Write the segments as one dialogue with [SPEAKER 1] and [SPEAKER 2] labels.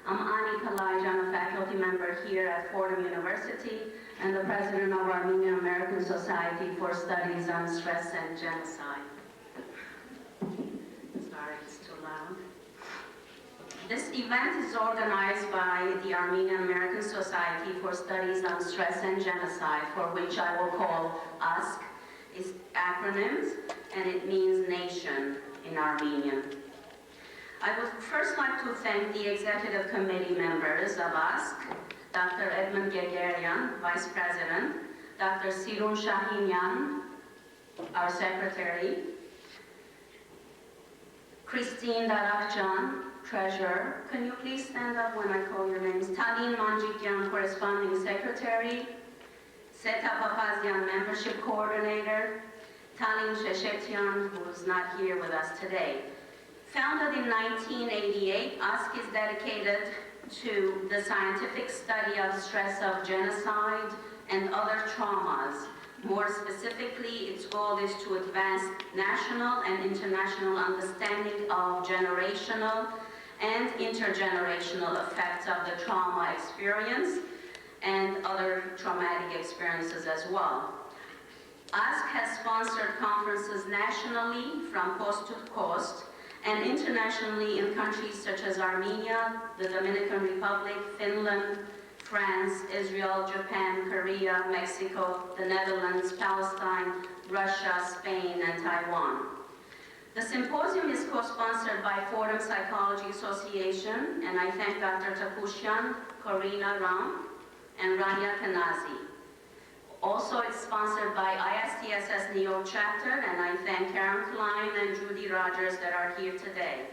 [SPEAKER 1] I'm Ani Kalayjian, a faculty member here at Fordham University and the president of Armenian American Society for Studies on Stress and Genocide. Sorry, it's too loud. This event is organized by the Armenian American Society for Studies on Stress and Genocide, for which I will call ASK. It's acronyms, and it means nation in Armenian. I would first like to thank the executive committee members of ASK, Dr. Edmund Gegerian, Vice President, Dr. Sirun Shahinian, our Secretary, Christine Darakjan, Treasurer. Can you please stand up when I call your names? Talin Manjikyan, Corresponding Secretary, Seta Papazian, Membership Coordinator, Talin Sheshetyan, who is not here with us today. Founded in 1988, ASK is dedicated to the scientific study of stress of genocide and other traumas. More specifically, its goal is to advance national and international understanding of generational and intergenerational effects of the trauma experience and other traumatic experiences as well. ASK has sponsored conferences nationally from coast to coast and internationally in countries such as Armenia, the Dominican Republic, Finland, France, Israel, Japan, Korea, Mexico, the Netherlands, Palestine, Russia, Spain, and Taiwan. The symposium is co-sponsored by Fordham Psychology Association, and I thank Dr. Takushian, Corina Ram, and Rania Kanazi. Also, it's sponsored by ISTSS New York chapter, and I thank Karen Klein and Judy Rogers that are here today.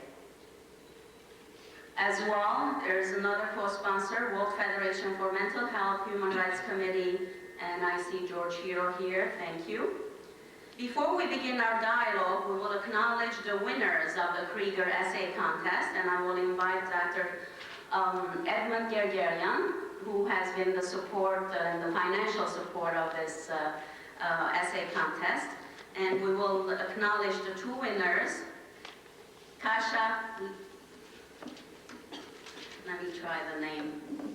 [SPEAKER 1] As well, there's another co-sponsor, World Federation for Mental Health, Human Rights Committee, and I see George Hero here, thank you. Before we begin our dialogue, we will acknowledge the winners of the Krieger Essay Contest, and I will invite Dr. Edmund Gergerian, who has been the support and the financial support of this essay contest. And we will acknowledge the two winners, Kasha, let me try the name,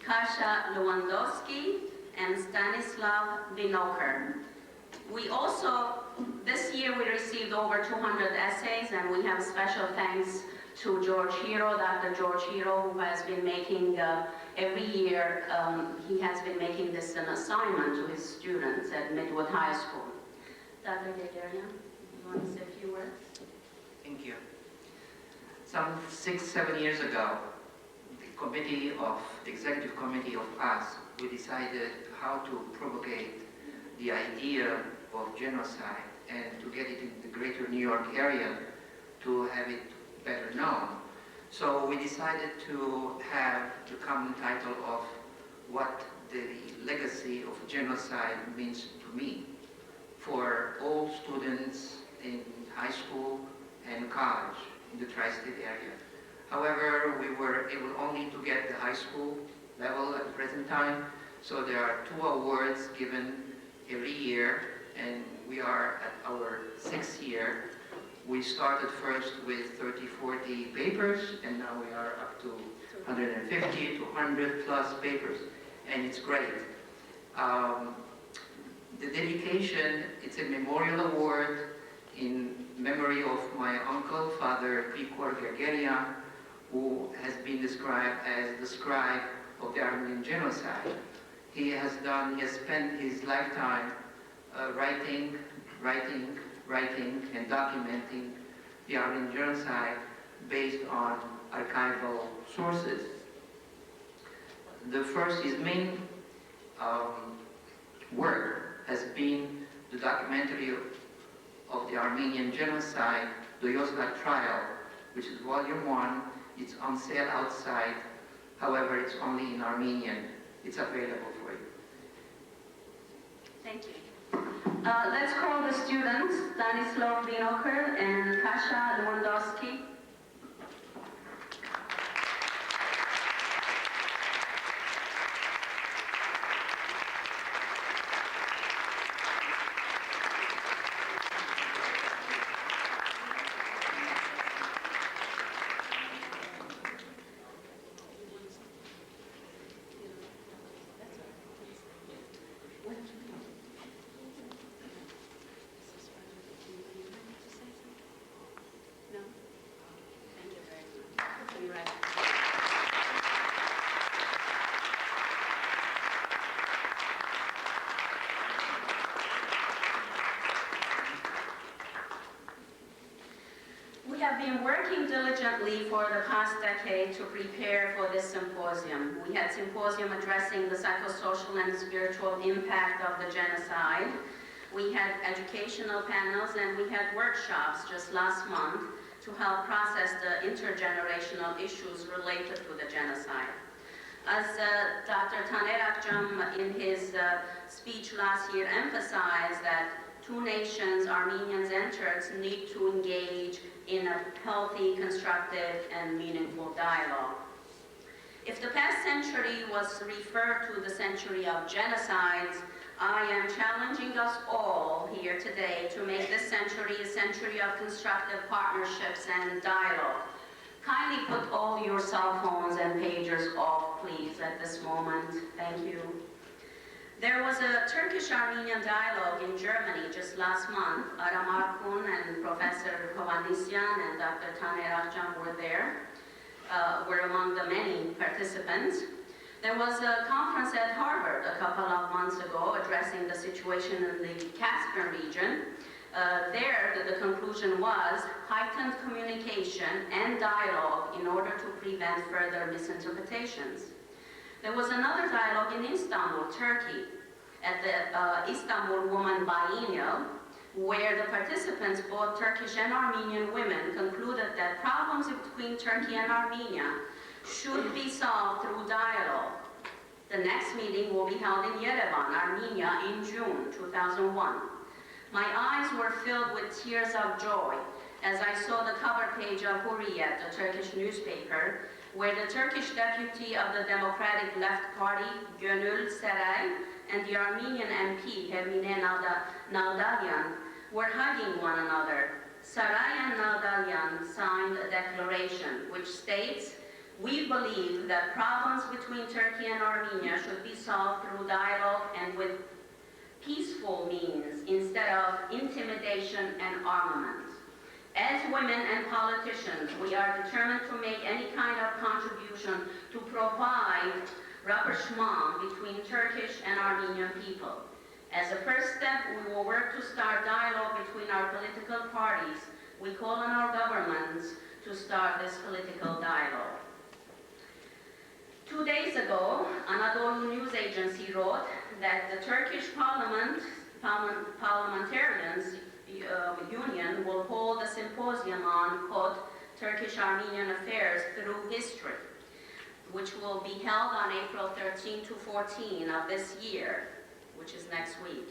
[SPEAKER 1] Kasha Lewandowski and Stanislav Binokur. We also, this year we received over 200 essays, and we have special thanks to George Hero, Dr. George Hero, who has been making, every year, he has been making this an assignment to his students at Midwood High School. Dr. Gegerian, you want to say a few words?
[SPEAKER 2] Thank you. Some 6-7 years ago, the executive committee of ASK, we decided how to propagate the idea of genocide and to get it in the greater New York area to have it better known. So we decided to have the common title of what the legacy of genocide means to me for all students in high school and college in the tri-state area. However, we were able only to get the high school level at the present time, so there are 2 awards given every year, and we are at our 6th year. We started first with 30-40 papers, and now we are up to 150 to 100 plus papers, and it's great. The dedication, it's a memorial award in memory of my uncle, Father Krikor Gergerian, who has been described as the scribe of the Armenian genocide. He has spent his lifetime writing and documenting the Armenian genocide based on archival sources. His main work has been the documentary of the Armenian genocide, the Yozgat trial, which is volume 1. It's on sale outside. However, it's only in Armenian. It's available for you.
[SPEAKER 1] Thank you. Let's call the students, Stanislav Binokur and Kasha Lewandowski. diligently for the past decade to prepare for this symposium. We had symposium addressing the psychosocial and spiritual impact of the genocide. We had educational panels and we had workshops just last month to help process the intergenerational issues related to the genocide. As Dr. Taner Akjam in his speech last year emphasized that two nations, Armenians and Turks, need to engage in a healthy, constructive, and meaningful dialogue. If the past century was referred to the century of genocides, I am challenging us all here today to make this century a century of constructive partnerships and dialogue. Kindly put all your cell phones and pagers off, please, at this moment. Thank you. There was a Turkish-Armenian dialogue in Germany just last month. Aram Arkun and Professor Kalayjian and Dr. Taner Akjam were among the many participants. There was a conference at Harvard a couple of months ago addressing the situation in the Caspian region. There, the conclusion was heightened communication and dialogue in order to prevent further misinterpretations. There was another dialogue in Istanbul, Turkey, at the Istanbul Women Biennial, where the participants, both Turkish and Armenian women, concluded that problems between Turkey and Armenia should be solved through dialogue. The next meeting will be held in Yerevan, Armenia, in June 2001. My eyes were filled with tears of joy as I saw the cover page of Hurriyet, the Turkish newspaper, where the Turkish deputy of the Democratic Left Party, Gönül Seray, and the Armenian MP, Hermine Naldalyan, were hugging one another. Saray and Naldalyan signed a declaration which states, "We believe that problems between Turkey and Armenia should be solved through dialogue and with peaceful means instead of intimidation and armament. As women and politicians, we are determined to make any kind of contribution to provide rapprochement between Turkish and Armenian people. As a first step, we will work to start dialogue between our political parties. We call on our governments to start this political dialogue." 2 days ago, Anadolu News Agency wrote that the Turkish Parliamentarians Union will hold a symposium on, quote, Turkish-Armenian affairs through history, which will be held on April 13 to 14 of this year, which is next week.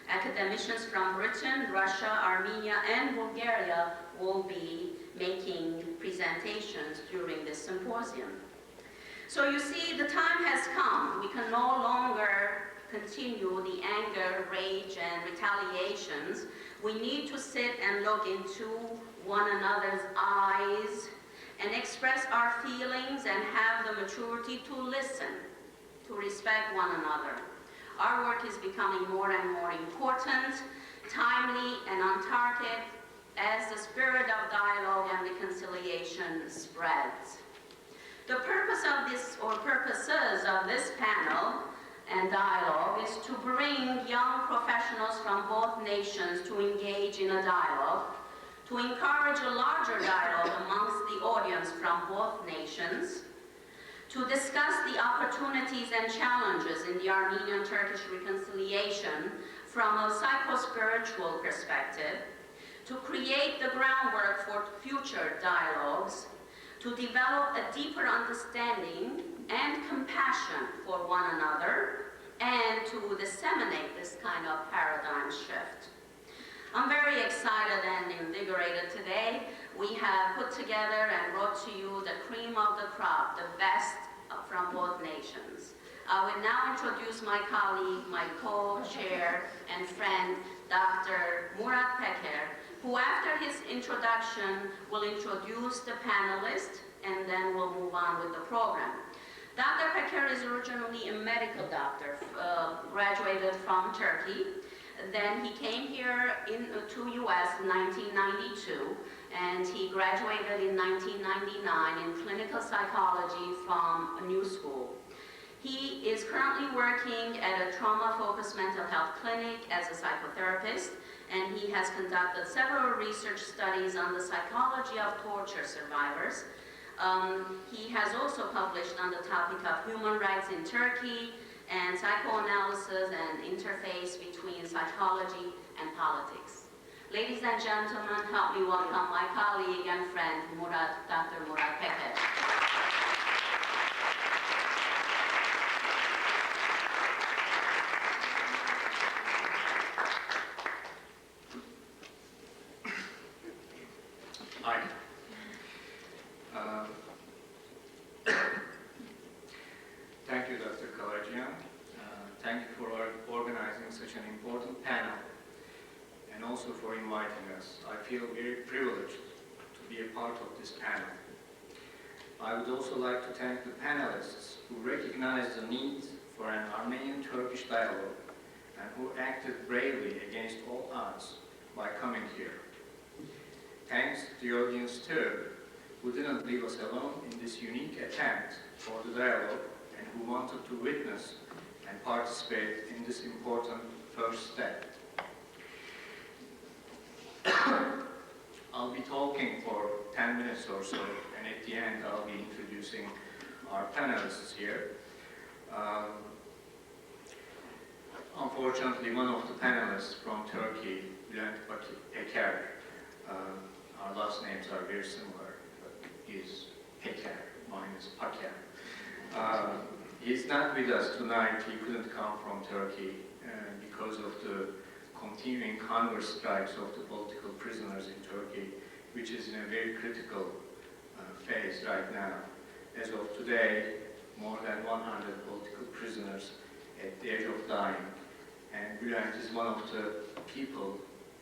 [SPEAKER 1] Academicians from Britain, Russia, Armenia, and Bulgaria will be making presentations during this symposium. So you see, the time has come. We can no longer continue the anger, rage, and retaliations. We need to sit and look into one another's eyes and express our feelings and have the maturity to listen, to respect one another. Our work is becoming more and more important, timely, and on target as the spirit of dialogue and reconciliation spreads. The purpose of this, or purposes of this panel and dialogue, is to bring young professionals from both nations to engage in a dialogue, to encourage a larger dialogue amongst the audience from both nations, to discuss the opportunities and challenges in the Armenian-Turkish reconciliation from a psycho-spiritual perspective, to create the groundwork for future dialogues, to develop a deeper understanding and compassion for one another, and to disseminate this kind of paradigm shift. I'm very excited and invigorated today. We have put together and brought to you the cream of the crop, the best from both nations. I will now introduce my colleague, my co-chair and friend, Dr. Murat Peker, who after his introduction will introduce the panelists and then we'll move on with the program. Dr. Peker is originally a medical doctor, graduated from Turkey. Then he came here to US in 1992, and he graduated in 1999 in clinical psychology from a new school. He is currently working at a trauma-focused mental health clinic as a psychotherapist, and he has conducted several research studies on the psychology of torture survivors. He has also published on the topic of human rights in Turkey and psychoanalysis and interface between psychology and politics. Ladies and gentlemen, help me welcome my colleague and friend, Dr. Murat Peker.
[SPEAKER 3] Hi. Thank you, Dr. Kalayjian. Thank you for organizing such an important panel and also for inviting us. I feel very privileged to be a part of this panel. I would also like to thank the panelists who recognized the need for an Armenian-Turkish dialogue and who acted bravely against all odds by coming here. Thanks to the audience too, who didn't leave us alone in this unique attempt for the dialogue and who wanted to witness and participate in this important first step. I'll be talking for 10 minutes or so, and at the end I'll be introducing our panelists here. Unfortunately, one of the panelists from Turkey, Bülent Peker, our last names are very similar, but he's Peker, mine is Paker. He's not with us tonight. He couldn't come from Turkey because of the continuing hunger strikes of the political prisoners in Turkey, which is in a very critical phase right now. As of today, more than 100 political prisoners at the edge of dying. And Bülent is one of the people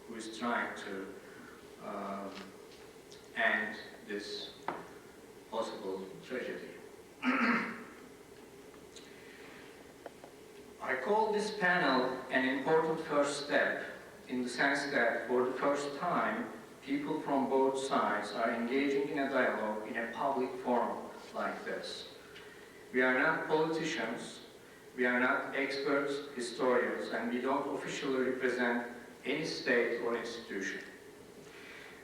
[SPEAKER 3] who is trying to end this possible tragedy. I call this panel an important first step in the sense that for the first time, people from both sides are engaging in a dialogue in a public forum like this. We are not politicians, we are not experts, historians, and we don't officially represent any state or institution.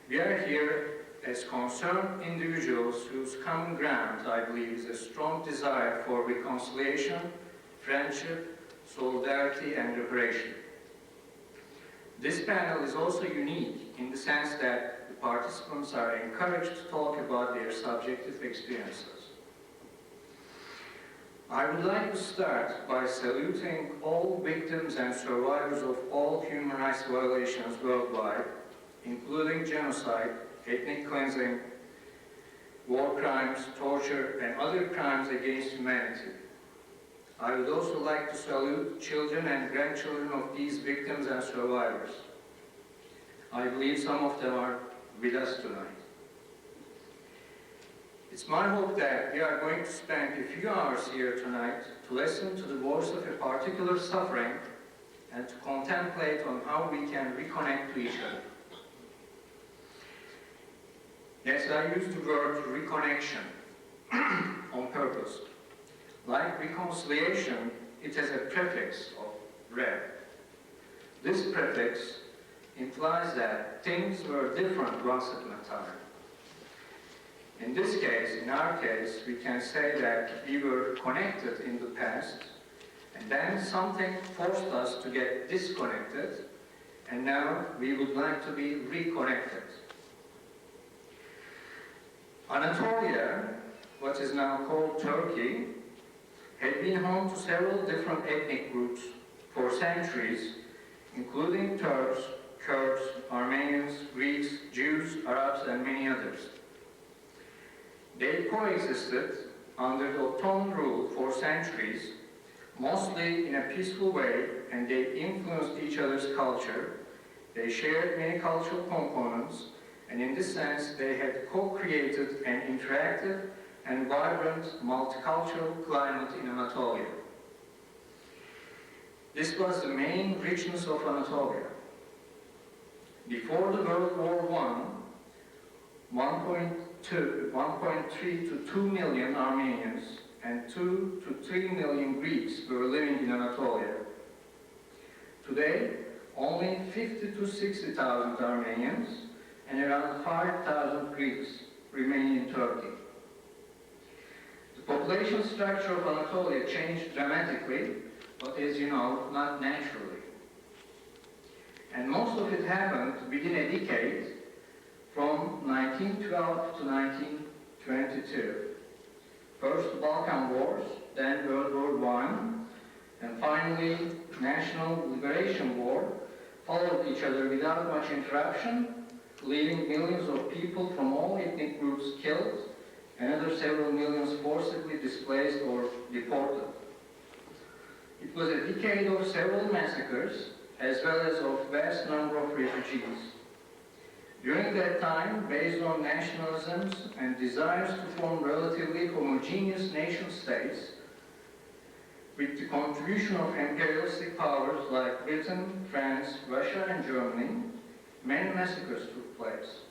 [SPEAKER 3] We are here as concerned individuals whose common ground, I believe, is a strong desire for reconciliation, friendship, solidarity, and reparation. This panel is also unique in the sense that the participants are encouraged to talk about their subjective experiences. I would like to start by saluting all victims and survivors of all human rights violations worldwide, including genocide, ethnic cleansing, war crimes, torture, and other crimes against humanity. I would also like to salute children and grandchildren of these victims and survivors. I believe some of them are with us tonight. It's my hope that we are going to spend a few hours here tonight to listen to the voice of a particular suffering and to contemplate on how we can reconnect to each other. Yes, I use the word reconnection on purpose. Like reconciliation, it has a prefix of "re". This prefix implies that things were different once upon a time. In this case, in our case, we can say that we were connected in the past, and then something forced us to get disconnected, and now we would like to be reconnected. Anatolia, what is now called Turkey, had been home to several different ethnic groups for centuries, including Turks, Kurds, Armenians, Greeks, Jews, Arabs, and many others. They coexisted under the Ottoman rule for centuries, mostly in a peaceful way, and they influenced each other's culture. They shared many cultural components, and in this sense, they had co-created an interactive and vibrant multicultural climate in Anatolia. This was the main richness of Anatolia. Before the World War I, 1.3 to 2 million Armenians and 2 to 3 million Greeks were living in Anatolia. Today, only 50 to 60,000 Armenians and around 5,000 Greeks remain in Turkey. The population structure of Anatolia changed dramatically, but as you know, not naturally. And most of it happened within a decade, from 1912 to 1922. First the Balkan Wars, then World War I, and finally National Liberation War followed each other without much interruption, leaving millions of people from all ethnic groups killed, another several millions forcibly displaced or deported. It was a decade of several massacres, as well as of vast number of refugees. During that time, based on nationalisms and desires to form relatively homogeneous nation-states, with the contribution of imperialistic powers like Britain, France, Russia, and Germany, many massacres took place.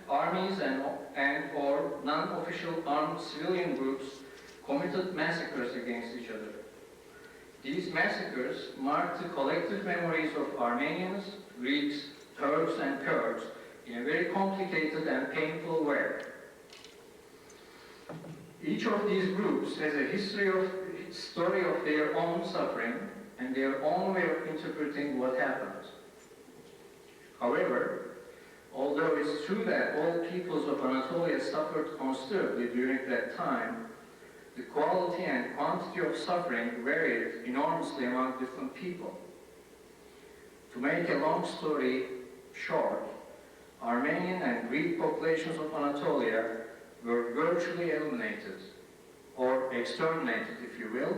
[SPEAKER 3] Armies and or non-official armed civilian groups committed massacres against each other. These massacres marked the collective memories of Armenians, Greeks, Turks, and Kurds in a very complicated and painful way. Each of these groups has a story of their own suffering and their own way of interpreting what happened. However, although it's true that all peoples of Anatolia suffered considerably during that time, the quality and quantity of suffering varied enormously among different people. To make a long story short, Armenian and Greek populations of Anatolia were virtually eliminated, or exterminated, if you will,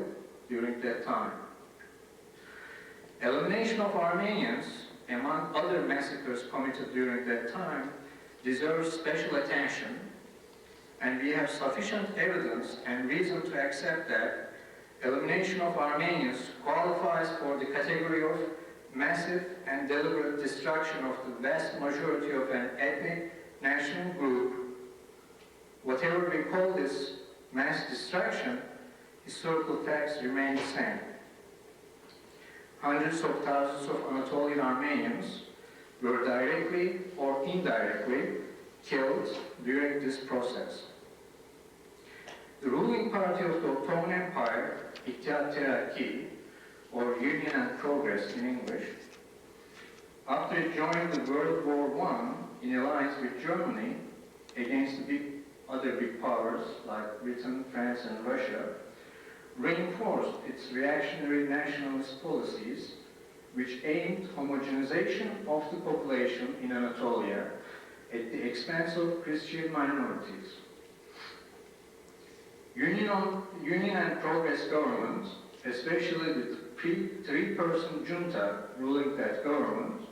[SPEAKER 3] during that time. Elimination of Armenians, among other massacres committed during that time, deserves special attention, and we have sufficient evidence and reason to accept that elimination of Armenians qualifies for the category of massive and deliberate destruction of the vast majority of an ethnic national group. Whatever we call this mass destruction, historical facts remain the same. Hundreds of thousands of Anatolian Armenians were directly or indirectly killed during this process. The ruling party of the Ottoman Empire, İttihat Terakki, or Union and Progress in English, after it joined the World War I in alliance with Germany against the other big powers like Britain, France, and Russia, reinforced its reactionary nationalist policies, which aimed homogenization of the population in Anatolia at the expense of Christian minorities. Union and Progress government, especially the three-person junta ruling that government,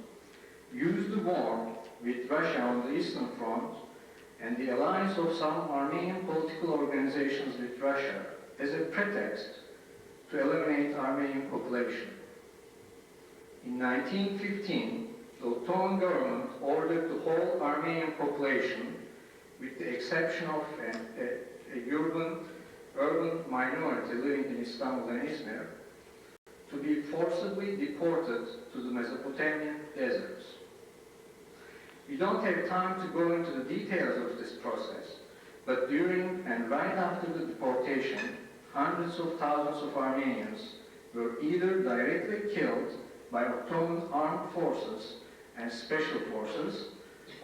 [SPEAKER 3] used the war with Russia on the Eastern Front and the alliance of some Armenian political organizations with Russia as a pretext to eliminate Armenian population. In 1915, the Ottoman government ordered the whole Armenian population, with the exception of a urban minority living in Istanbul and Izmir, to be forcibly deported to the Mesopotamian deserts. We don't have time to go into the details of this process, but during and right after the deportation, hundreds of thousands of Armenians were either directly killed by Ottoman armed forces and special forces,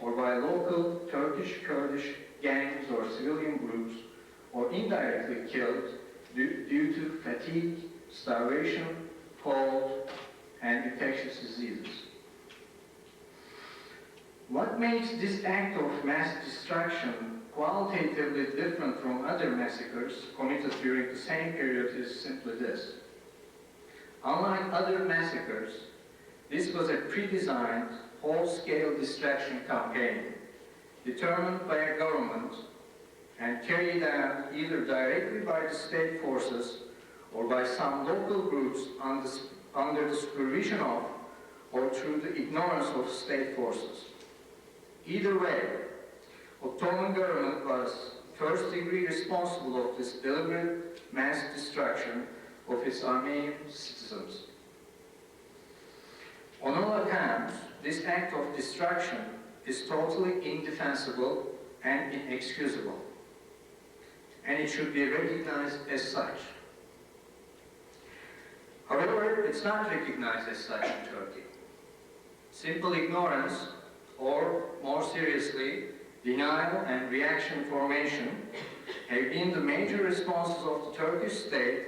[SPEAKER 3] or by local Turkish, Kurdish gangs or civilian groups, or indirectly killed due to fatigue, starvation, cold, and infectious diseases. What makes this act of mass destruction qualitatively different from other massacres committed during the same period is simply this. Unlike other massacres, this was a pre-designed, whole-scale destruction campaign determined by a government and carried out either directly by the state forces or by some local groups under the supervision of or through the ignorance of state forces. Either way, Ottoman government was first degree responsible of this deliberate mass destruction of its Armenian citizens. On all accounts, this act of destruction is totally indefensible and inexcusable, and it should be recognized as such. However, it's not recognized as such in Turkey. Simple ignorance, or more seriously, denial and reaction formation, have been the major responses of the Turkish state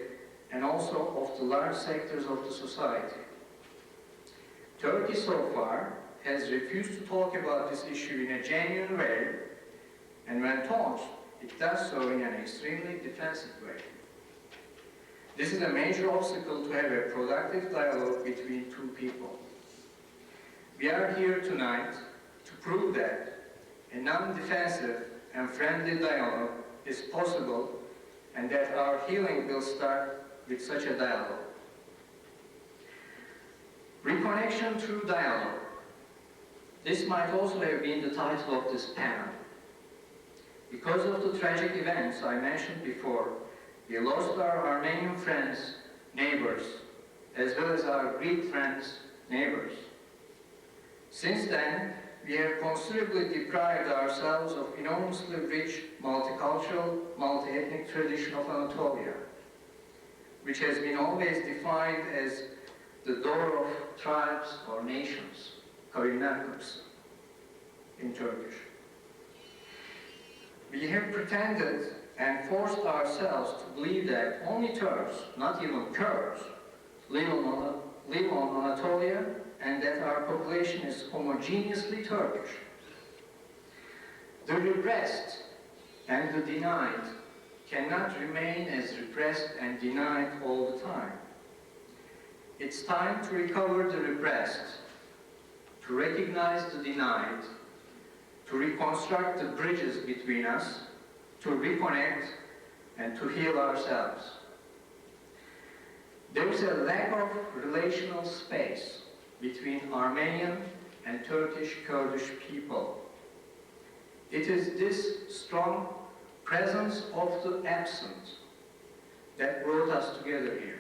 [SPEAKER 3] and also of the large sectors of the society. Turkey so far has refused to talk about this issue in a genuine way, and when talked, it does so in an extremely defensive way. This is a major obstacle to have a productive dialogue between two people. We are here tonight to prove that a non-defensive and friendly dialogue is possible, and that our healing will start with such a dialogue. Reconnection through dialogue. This might also have been the title of this panel. Because of the tragic events I mentioned before, we lost our Armenian friends, neighbors, as well as our Greek friends, neighbors. Since then, we have considerably deprived ourselves of enormously rich, multicultural, multi-ethnic tradition of Anatolia, which has been always defined as the door of tribes or nations, kavimler kapısı in Turkish. We have pretended and forced ourselves to believe that only Turks, not even Kurds, live on Anatolia, and that our population is homogeneously Turkish. The repressed and the denied cannot remain as repressed and denied all the time. It's time to recover the repressed, to recognize the denied, to reconstruct the bridges between us, to reconnect, and to heal ourselves. There is a lack of relational space between Armenian and Turkish Kurdish people. It is this strong presence of the absent that brought us together here.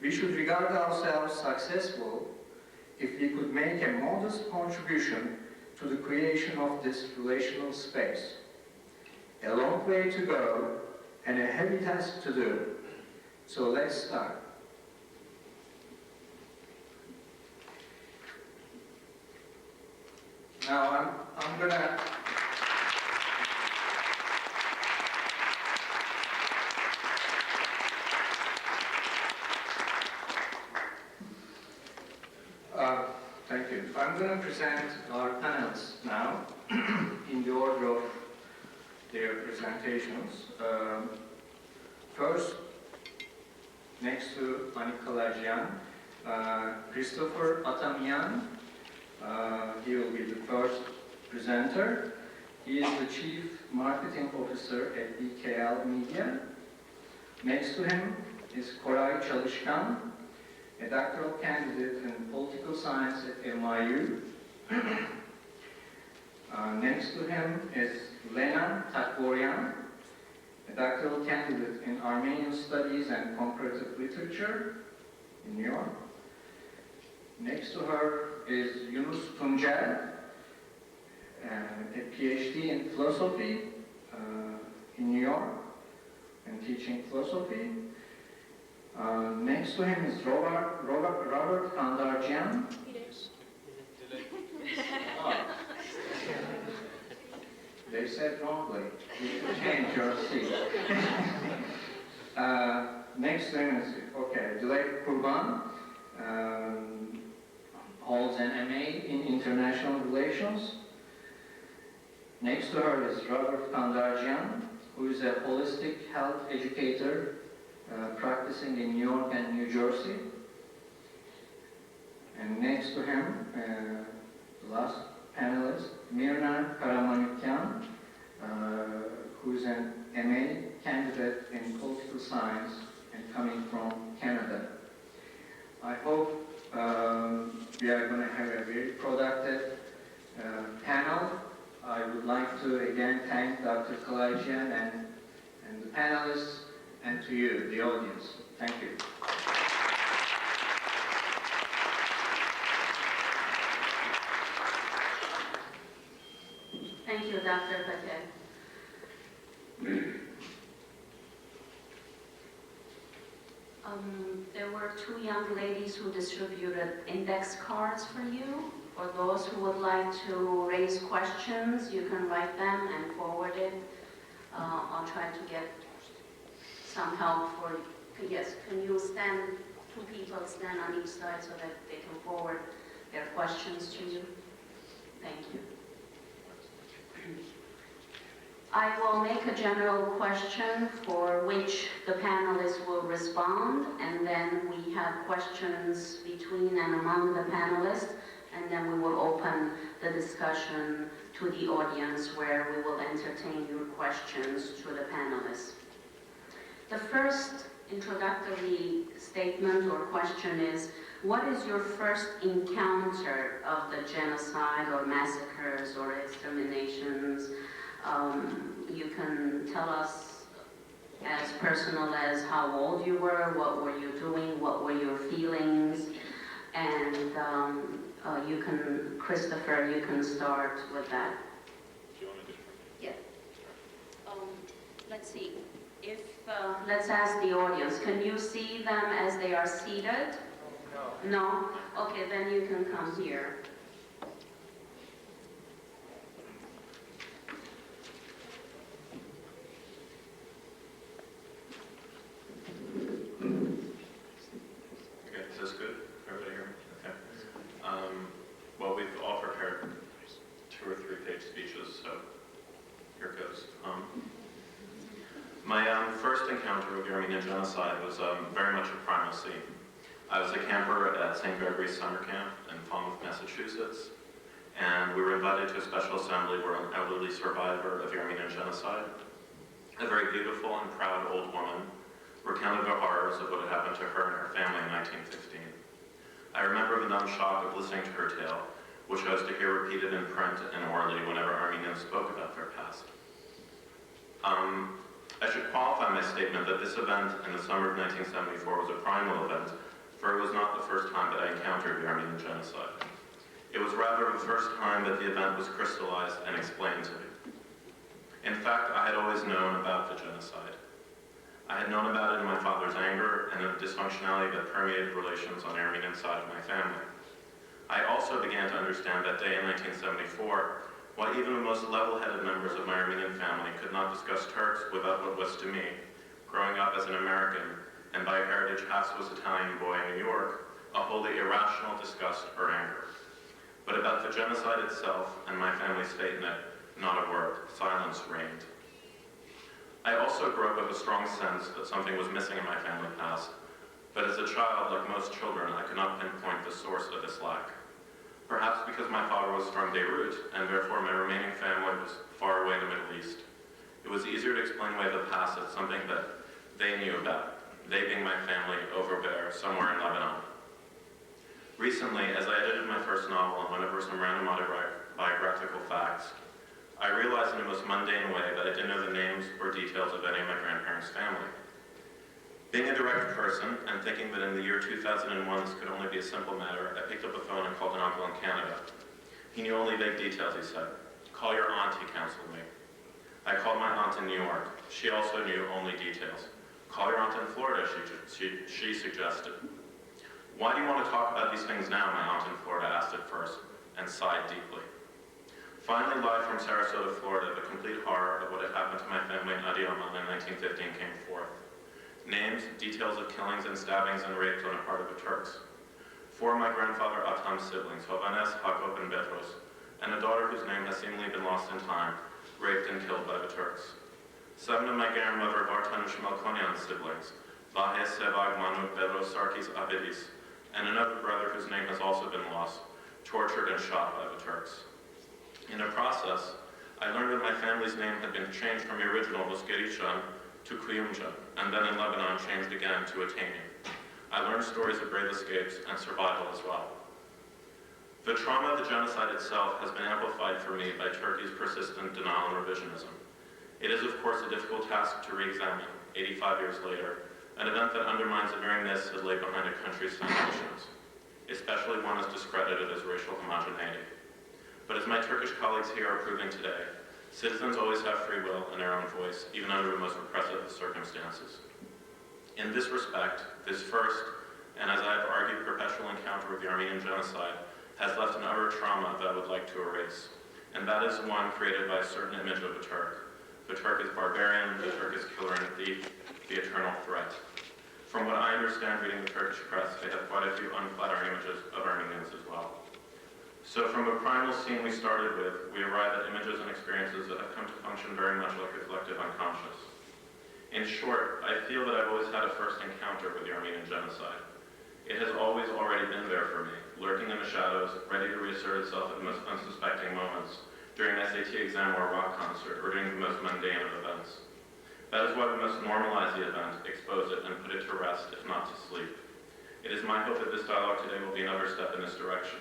[SPEAKER 3] We should regard ourselves successful if we could make a modest contribution to the creation of this relational space. A long way to go and a heavy task to do. So let's start. Now I'm gonna thank you. I'm going to present our panelists now in the order of their presentations. First, next to Kalayjian, Christopher Atamian. He will be the first presenter. He is the Chief Marketing Officer at BKL Media. Next to him is Koray Çalışkan, a doctoral candidate in political science at MIU. Next to him is Lena Takvoryan, a doctoral candidate in Armenian Studies and Comparative Literature in New York. Next to her is Yunus Tuncel, a PhD in philosophy in New York and teaching philosophy. Next to him is Robert Kandarjian. Oh. They said wrongly. You should change your seat. Next to him is, Dilek Kurban, holds an MA in International Relations. Next to her is Robert Kandarjian, who is a holistic health educator practicing in New York and New Jersey. And next to him, the last panelist, Mirna Karamanukyan, who is an MA candidate in political science and coming from Canada. I hope we are going to have a very productive panel. I would like to again thank Dr. Kalayjian and the panelists, and to you, the audience. Thank you.
[SPEAKER 1] Dr. Patel. There were two young ladies who distributed index cards for you. For those who would like to raise questions, you can write them and forward it. I'll try to get some help for, yes, can you stand, two people stand on each side so that they can forward their questions to you? Thank you. I will make a general question for which the panelists will respond, and then we have questions between and among the panelists, and then we will open the discussion to the audience where we will entertain your questions to the panelists. The first introductory statement or question is, what is your first encounter of the genocide or massacres or exterminations? You can tell us as personal as how old you were, what were you doing, what were your feelings, and you can, Christopher, you can start with that.
[SPEAKER 4] Do you want to do it?
[SPEAKER 1] Yeah. Let's see. If let's ask the audience. Can you see them as they are seated? No. No? Okay, then you can come here.
[SPEAKER 4] Okay, is this good? Everybody hear me? Okay. Well, we've all prepared 2 or 3 page speeches, so here goes. My first encounter with the Armenian genocide was very much a primacy. I was a camper at St. Gregory's Summer Camp in Falmouth, Massachusetts, and we were invited to a special assembly where an elderly survivor of the Armenian genocide, a very beautiful and proud old woman, recounted the horrors of what had happened to her and her family in 1915. I remember the numb shock of listening to her tale, which I was to hear repeated in print and orally whenever Armenians spoke about their past. I should qualify my statement that this event in the summer of 1974 was a primal event, for it was not the first time that I encountered the Armenian genocide. It was rather the first time that the event was crystallized and explained to me. In fact, I had always known about the genocide. I had known about it in my father's anger and the dysfunctionality that permeated relations on the Armenian side of my family. I also began to understand that day in 1974 why even the most level-headed members of my Armenian family could not discuss Turks without what was to me, growing up as an American and by heritage half-Swiss Italian boy in New York, a wholly irrational disgust or anger. But about the genocide itself and my family's fate in it, not a word. Silence reigned. I also grew up with a strong sense that something was missing in my family past, but as a child, like most children, I could not pinpoint the source of this lack. Perhaps because my father was from Beirut, and therefore my remaining family was far away in the Middle East. It was easier to explain away the past as something that they knew about, they being my family over there, somewhere in Lebanon. Recently, as I edited my first novel and went over some random autobiographical facts, I realized in the most mundane way that I didn't know the names or details of any of my grandparents' family. Being a direct person, and thinking that in the year 2001 this could only be a simple matter, I picked up the phone and called an uncle in Canada. He knew only vague details, he said. Call your aunt, he counseled me. I called my aunt in New York. She also knew only details. Call your aunt in Florida, she suggested. Why do you want to talk about these things now, my aunt in Florida asked at first, and sighed deeply. Finally, live from Sarasota, Florida, the complete horror of what had happened to my family in Adıyaman in 1915 came forth. Names, details of killings and stabbings and rapes on the part of the Turks. 4 of my grandfather Atam's siblings, Hovannes, Hakop, and Betros, and a daughter whose name has seemingly been lost in time, raped and killed by the Turks. 7 of my grandmother Vartan Shmalkonyan's siblings, Vahe, Sevag, Manu, Bedros, Sarkis, Abidis, and another brother whose name has also been lost, tortured and shot by the Turks. In the process, I learned that my family's name had been changed from the original Voskerishan to Kuyumjan, and then in Lebanon changed again to Atanian. I learned stories of brave escapes and survival as well. The trauma of the genocide itself has been amplified for me by Turkey's persistent denial and revisionism. It is, of course, a difficult task to re-examine, 85 years later, an event that undermines the very myths that lay behind a country's foundations, especially one as discredited as racial homogeneity. But as my Turkish colleagues here are proving today, Citizens always have free will and their own voice, even under the most repressive of circumstances. In this respect, this first, and as I have argued, perpetual encounter with the Armenian genocide has left an utter trauma that I would like to erase. And that is one created by a certain image of a Turk. The Turk is barbarian, the Turk is killer and thief, the eternal threat. From what I understand reading the Turkish press, they have quite a few unflattering images of Armenians as well. So from the primal scene we started with, we arrive at images and experiences that have come to function very much like a collective unconscious. In short, I feel that I've always had a first encounter with the Armenian genocide. It has always already been there for me, lurking in the shadows, ready to reassert itself at the most unsuspecting moments, during an SAT exam or a rock concert, or during the most mundane of events. That is why we must normalize the event, expose it, and put it to rest, if not to sleep. It is my hope that this dialogue today will be another step in this direction.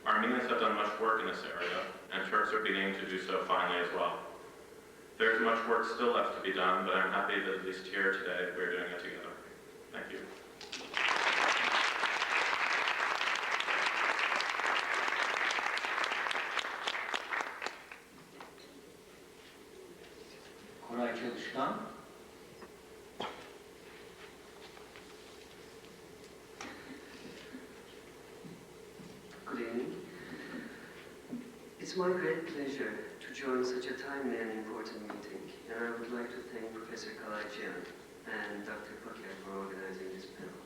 [SPEAKER 4] Armenians have done much work in this area, and Turks are beginning to do so finally as well. There is much work still left to be done, but I'm happy that at least here today we're doing it together. Thank you.
[SPEAKER 5] Good evening. It's my great pleasure to join such a timely and important meeting, and I would like to thank Professor Kalayjian and Dr. Paker for organizing this panel.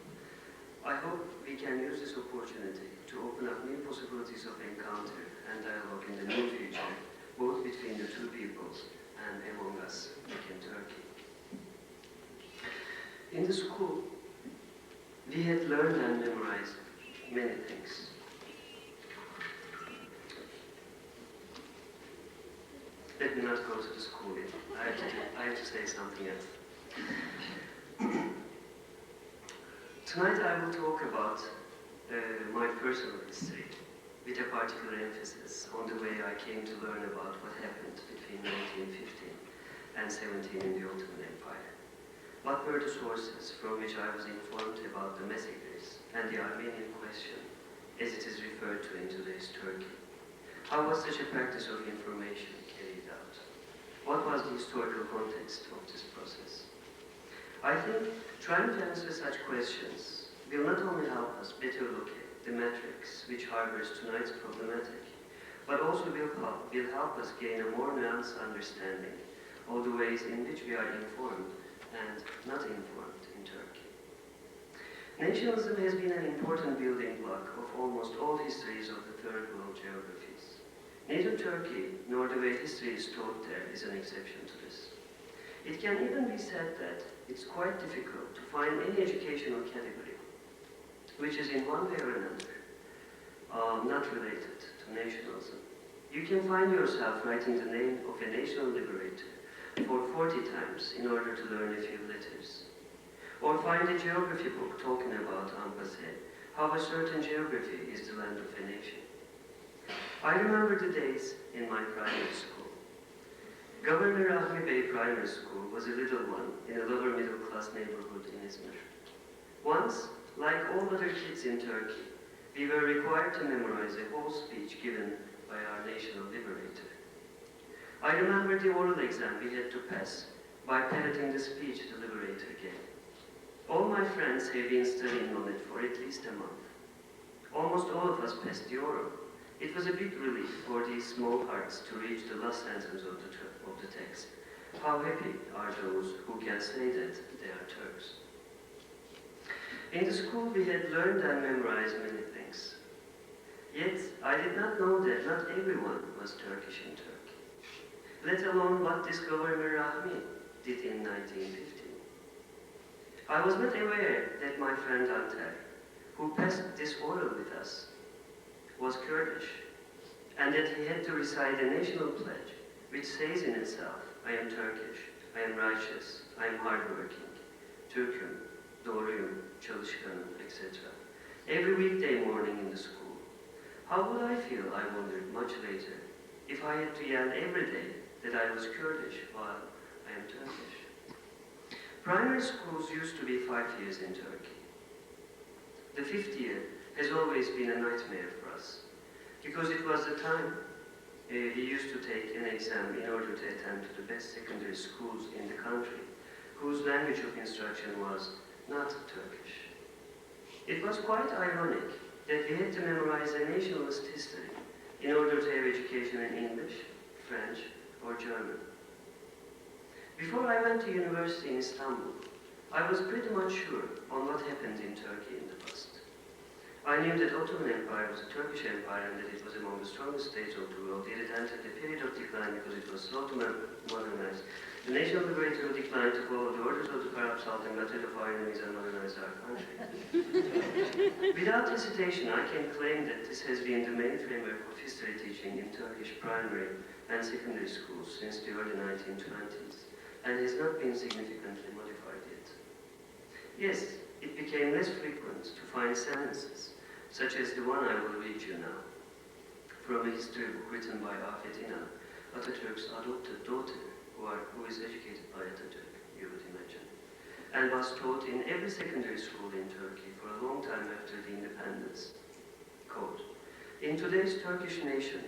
[SPEAKER 5] I hope we can use this opportunity to open up new possibilities of encounter and dialogue in the near future, both between the two peoples and among us, like in Turkey. In the school, we had learned and memorized many things. Let me not go to the school yet. I have to say something else. Tonight I will talk about my personal history, with a particular emphasis on the way I came to learn about what happened between 1915 and 17 in the Ottoman Empire. What were the sources from which I was informed about the massacres and the Armenian question, as it is referred to in today's Turkey? How was such a practice of information carried out? What was the historical context of this process? I think trying to answer such questions will not only help us better locate the matrix which harbors tonight's problematic, but also will help us gain a more nuanced understanding of the ways in which we are informed and not informed in Turkey. Nationalism has been an important building block of almost all histories of the Third World geographies. Neither Turkey nor the way history is taught there is an exception to this. It can even be said that it's quite difficult to find any educational category which is in one way or another not related to nationalism. You can find yourself writing the name of a national liberator for 40 times in order to learn a few letters. Or find a geography book talking about en passant, how a certain geography is the land of a nation. I remember the days in my primary school. Governor Rahmi Bey Primary School was a little one in a lower middle class neighborhood in Izmir. Once, like all other kids in Turkey, we were required to memorize a whole speech given by our national liberator. I remember the oral exam we had to pass by parroting the speech the liberator gave. All my friends have been studying on it for at least a month. Almost all of us passed the oral. It was a big relief for these small hearts to reach the last sentence of the text. How happy are those who can say that they are Turks. In the school we had learned and memorized many things. Yet I did not know that not everyone was Turkish in Turkey, let alone what this Governor Rahmi did in 1915. I was not aware that my friend Anter, who passed this oral with us, was Kurdish, and that he had to recite a national pledge which says in itself, I am Turkish, I am righteous, I am hardworking, Türk'üm, doğruyum, çalışkanım, etc. Every weekday morning in the school. How would I feel, I wondered much later, if I had to yell every day that I was Kurdish while I am Turkish? Primary schools used to be 5 years in Turkey. The 5th year has always been a nightmare for us, because it was the time he used to take an exam in order to attend to the best secondary schools in the country, whose language of instruction was not Turkish. It was quite ironic that we had to memorize a nationalist history in order to have education in English, French, or German. Before I went to university in Istanbul, I was pretty much sure on what happened in Turkey in the past. I knew that Ottoman Empire was a Turkish empire and that it was among the strongest states of the world, yet it entered a period of decline because it was slow to modernize. The nation of the greater declined to follow the orders of the corrupt Sultan, got rid of our enemies and modernize our country. Without hesitation, I can claim that this has been the main framework of history teaching in Turkish primary and secondary schools since the early 1920s, and has not been significantly modified yet. Yes, it became less frequent to find sentences, such as the one I will read you now, from a history book written by Afet İnan, Atatürk's adopted daughter, who is educated by Atatürk, you would imagine, and was taught in every secondary school in Turkey for a long time after the independence. Quote, "In today's Turkish nation,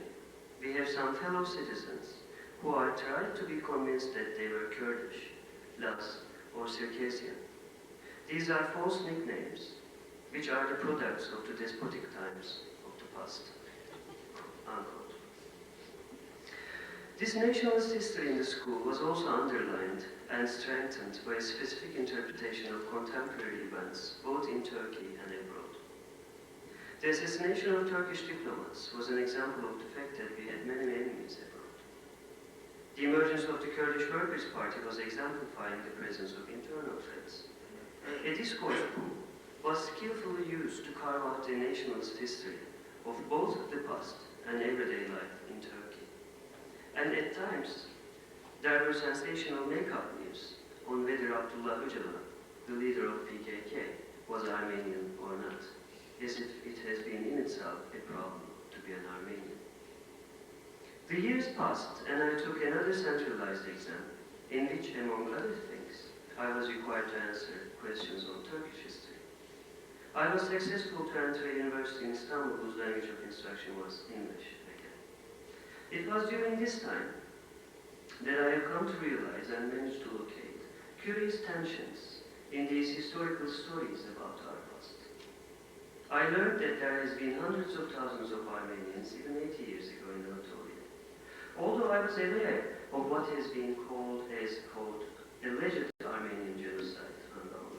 [SPEAKER 5] we have some fellow citizens who are tried to be convinced that they were Kurdish, Laz, or Circassian. These are false nicknames, which are the products of the despotic times of the past." Unquote. This nationalist history in the school was also underlined and strengthened by a specific interpretation of contemporary events, both in Turkey and abroad. The assassination of Turkish diplomats was an example of the fact that we had many enemies abroad. The emergence of the Kurdish Workers' Party was exemplifying the presence of internal threats. A discourse was skillfully used to carve out a nationalist history of both the past and everyday life in Turkey. And at times, there were sensational make-up news on whether Abdullah Öcalan, the leader of PKK, was Armenian or not, as if it has been in itself a problem to be an Armenian. The years passed, and I took another centralized exam, in which, among other things, I was required to answer questions on Turkish history. I was successful to enter a university in Istanbul whose language of instruction was English again. It was during this time that I have come to realize and managed to locate curious tensions in these historical stories about our past. I learned that there has been hundreds of thousands of Armenians even 80 years ago in Anatolia. Although I was aware of what has been called alleged Armenian genocide unbound.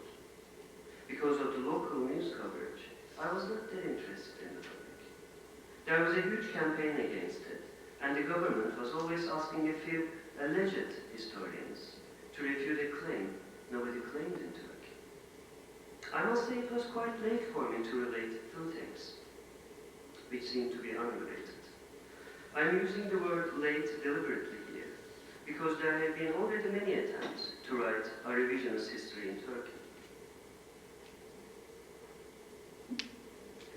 [SPEAKER 5] Because of the local news coverage, I was not that interested in the topic. There was a huge campaign against it, and the government was always asking a few alleged historians to refute a claim nobody claimed in Turkey. I must say it was quite late for me to relate two things, which seem to be unrelated. I'm using the word late deliberately here, because there have been already many attempts to write a revisionist history in Turkey.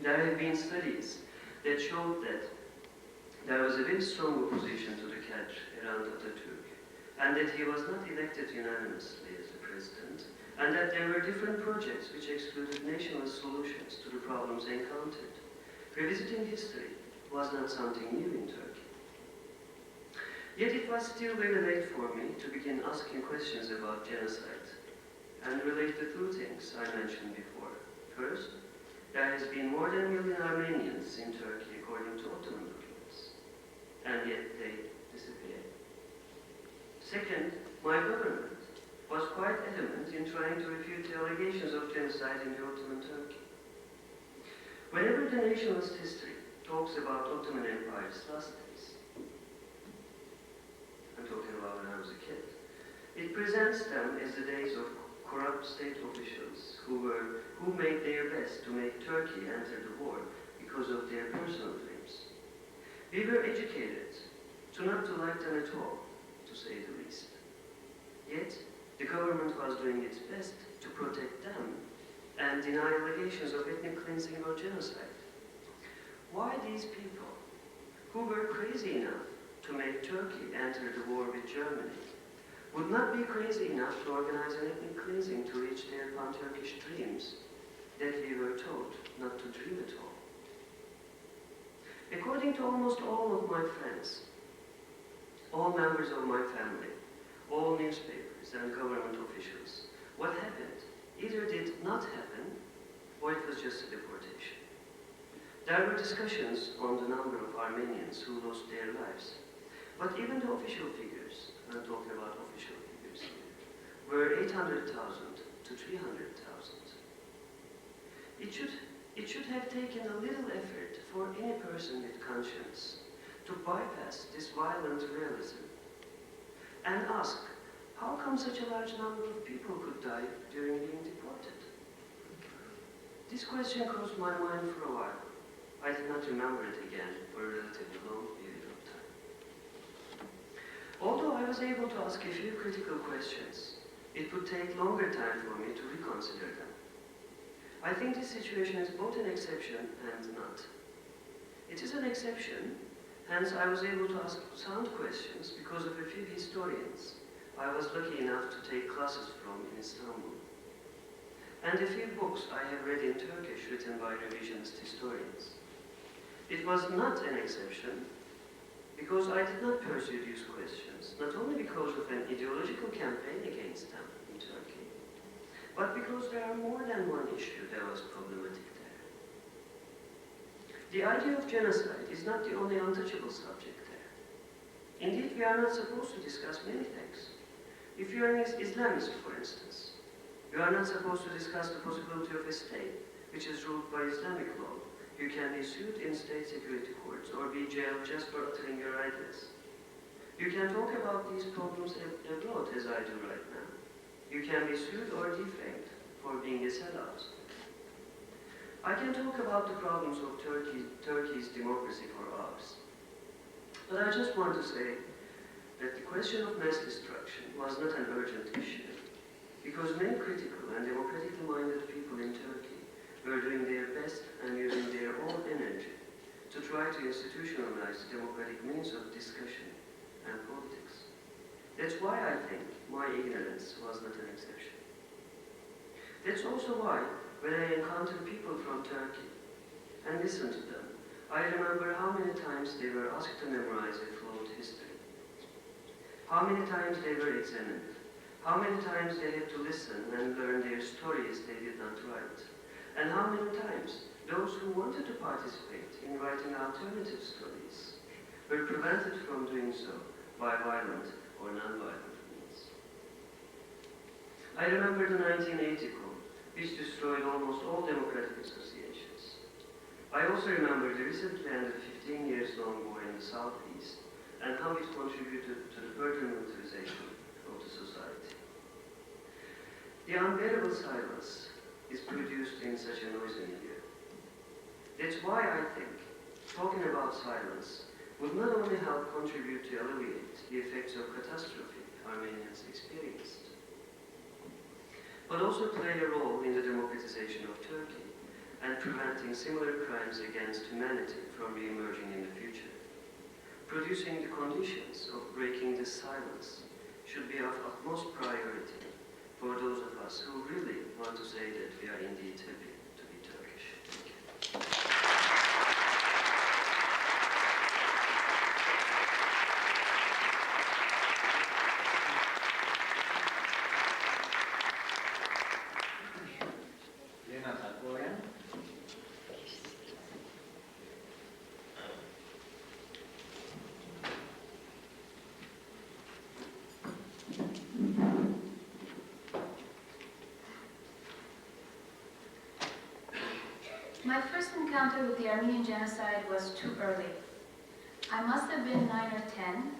[SPEAKER 5] There have been studies that showed that there was a very strong opposition to the catch around Atatürk, and that he was not elected unanimously as the president, and that there were different projects which excluded nationalist solutions to the problems encountered. Revisiting history was not something new in Turkey. Yet it was still very late for me to begin asking questions about genocide, and relate the two things I mentioned before. First, there has been more than 1 million Armenians in Turkey according to Ottoman documents, and yet they disappeared. Second, my government was quite adamant in trying to refute the allegations of genocide in the Ottoman Turkey. Whenever the nationalist history talks about Ottoman Empire's last days, I'm talking about when I was a kid, it presents them as the days of corrupt state officials who made their best to make Turkey enter the war because of their personal dreams. We were educated to not to like them at all, to say the least. Yet, the government was doing its best to protect them and deny allegations of ethnic cleansing or genocide. Why these people, who were crazy enough to make Turkey enter the war with Germany, would not be crazy enough to organize an ethnic cleansing to reach their pan-Turkish dreams that we were told not to dream at all? According to almost all of my friends, all members of my family, all newspapers and government officials. What happened either did not happen or it was just a deportation. There were discussions on the number of Armenians who lost their lives. But even the official figures, I'm talking about official figures here, were 800,000 to 300,000. It should have taken a little effort for any person with conscience to bypass this violent realism and ask, how come such a large number of people could die during being deported? This question crossed my mind for a while. I did not remember it again for a relatively long period of time. Although I was able to ask a few critical questions, it would take longer time for me to reconsider them. I think this situation is both an exception and not. It is an exception, hence I was able to ask sound questions because of a few historians I was lucky enough to take classes from in Istanbul, and a few books I have read in Turkish written by revisionist historians. It was not an exception because I did not pursue these questions, not only because of an ideological campaign against them in Turkey, but because there are more than one issue that was problematic there. The idea of genocide is not the only untouchable subject there. Indeed, we are not supposed to discuss many things. If you are an Islamist, for instance, you are not supposed to discuss the possibility of a state which is ruled by Islamic law. You can be sued in state security courts or be jailed just for uttering your ideas. You can talk about these problems abroad, as I do right now. You can be sued or defamed for being a sellout. I can talk about the problems of Turkey's democracy for hours. But I just want to say that the question of mass destruction was not an urgent issue, because many critical and democratically minded people in Turkey were doing their best and using their own energy to try to institutionalize democratic means of discussion and politics. That's why I think my ignorance was not an exception. That's also why, when I encounter people from Turkey and listen to them, I remember how many times they were asked to memorize a flawed history, how many times they were examined, how many times they had to listen and learn their stories they did not write, and how many times those who wanted to participate in writing alternative stories were prevented from doing so by violent or non-violent means. I remember the 1980 coup, which destroyed almost all democratic associations. I also remember the recently ended 15 years long war in the southeast and how it contributed to the further militarization of the society. The unbearable silence is produced in such a noisy milieu. That's why I think talking about silence would not only help contribute to alleviate the effects of catastrophe Armenians experienced, but also play a role in the democratization of Turkey and preventing similar crimes against humanity from re-emerging in the future. Producing the conditions of breaking this silence should be of utmost priority for those of us who really want to say that we are indeed happy to be Turkish. Thank you.
[SPEAKER 6] My first encounter with the Armenian genocide was too early. I must have been 9 or 10,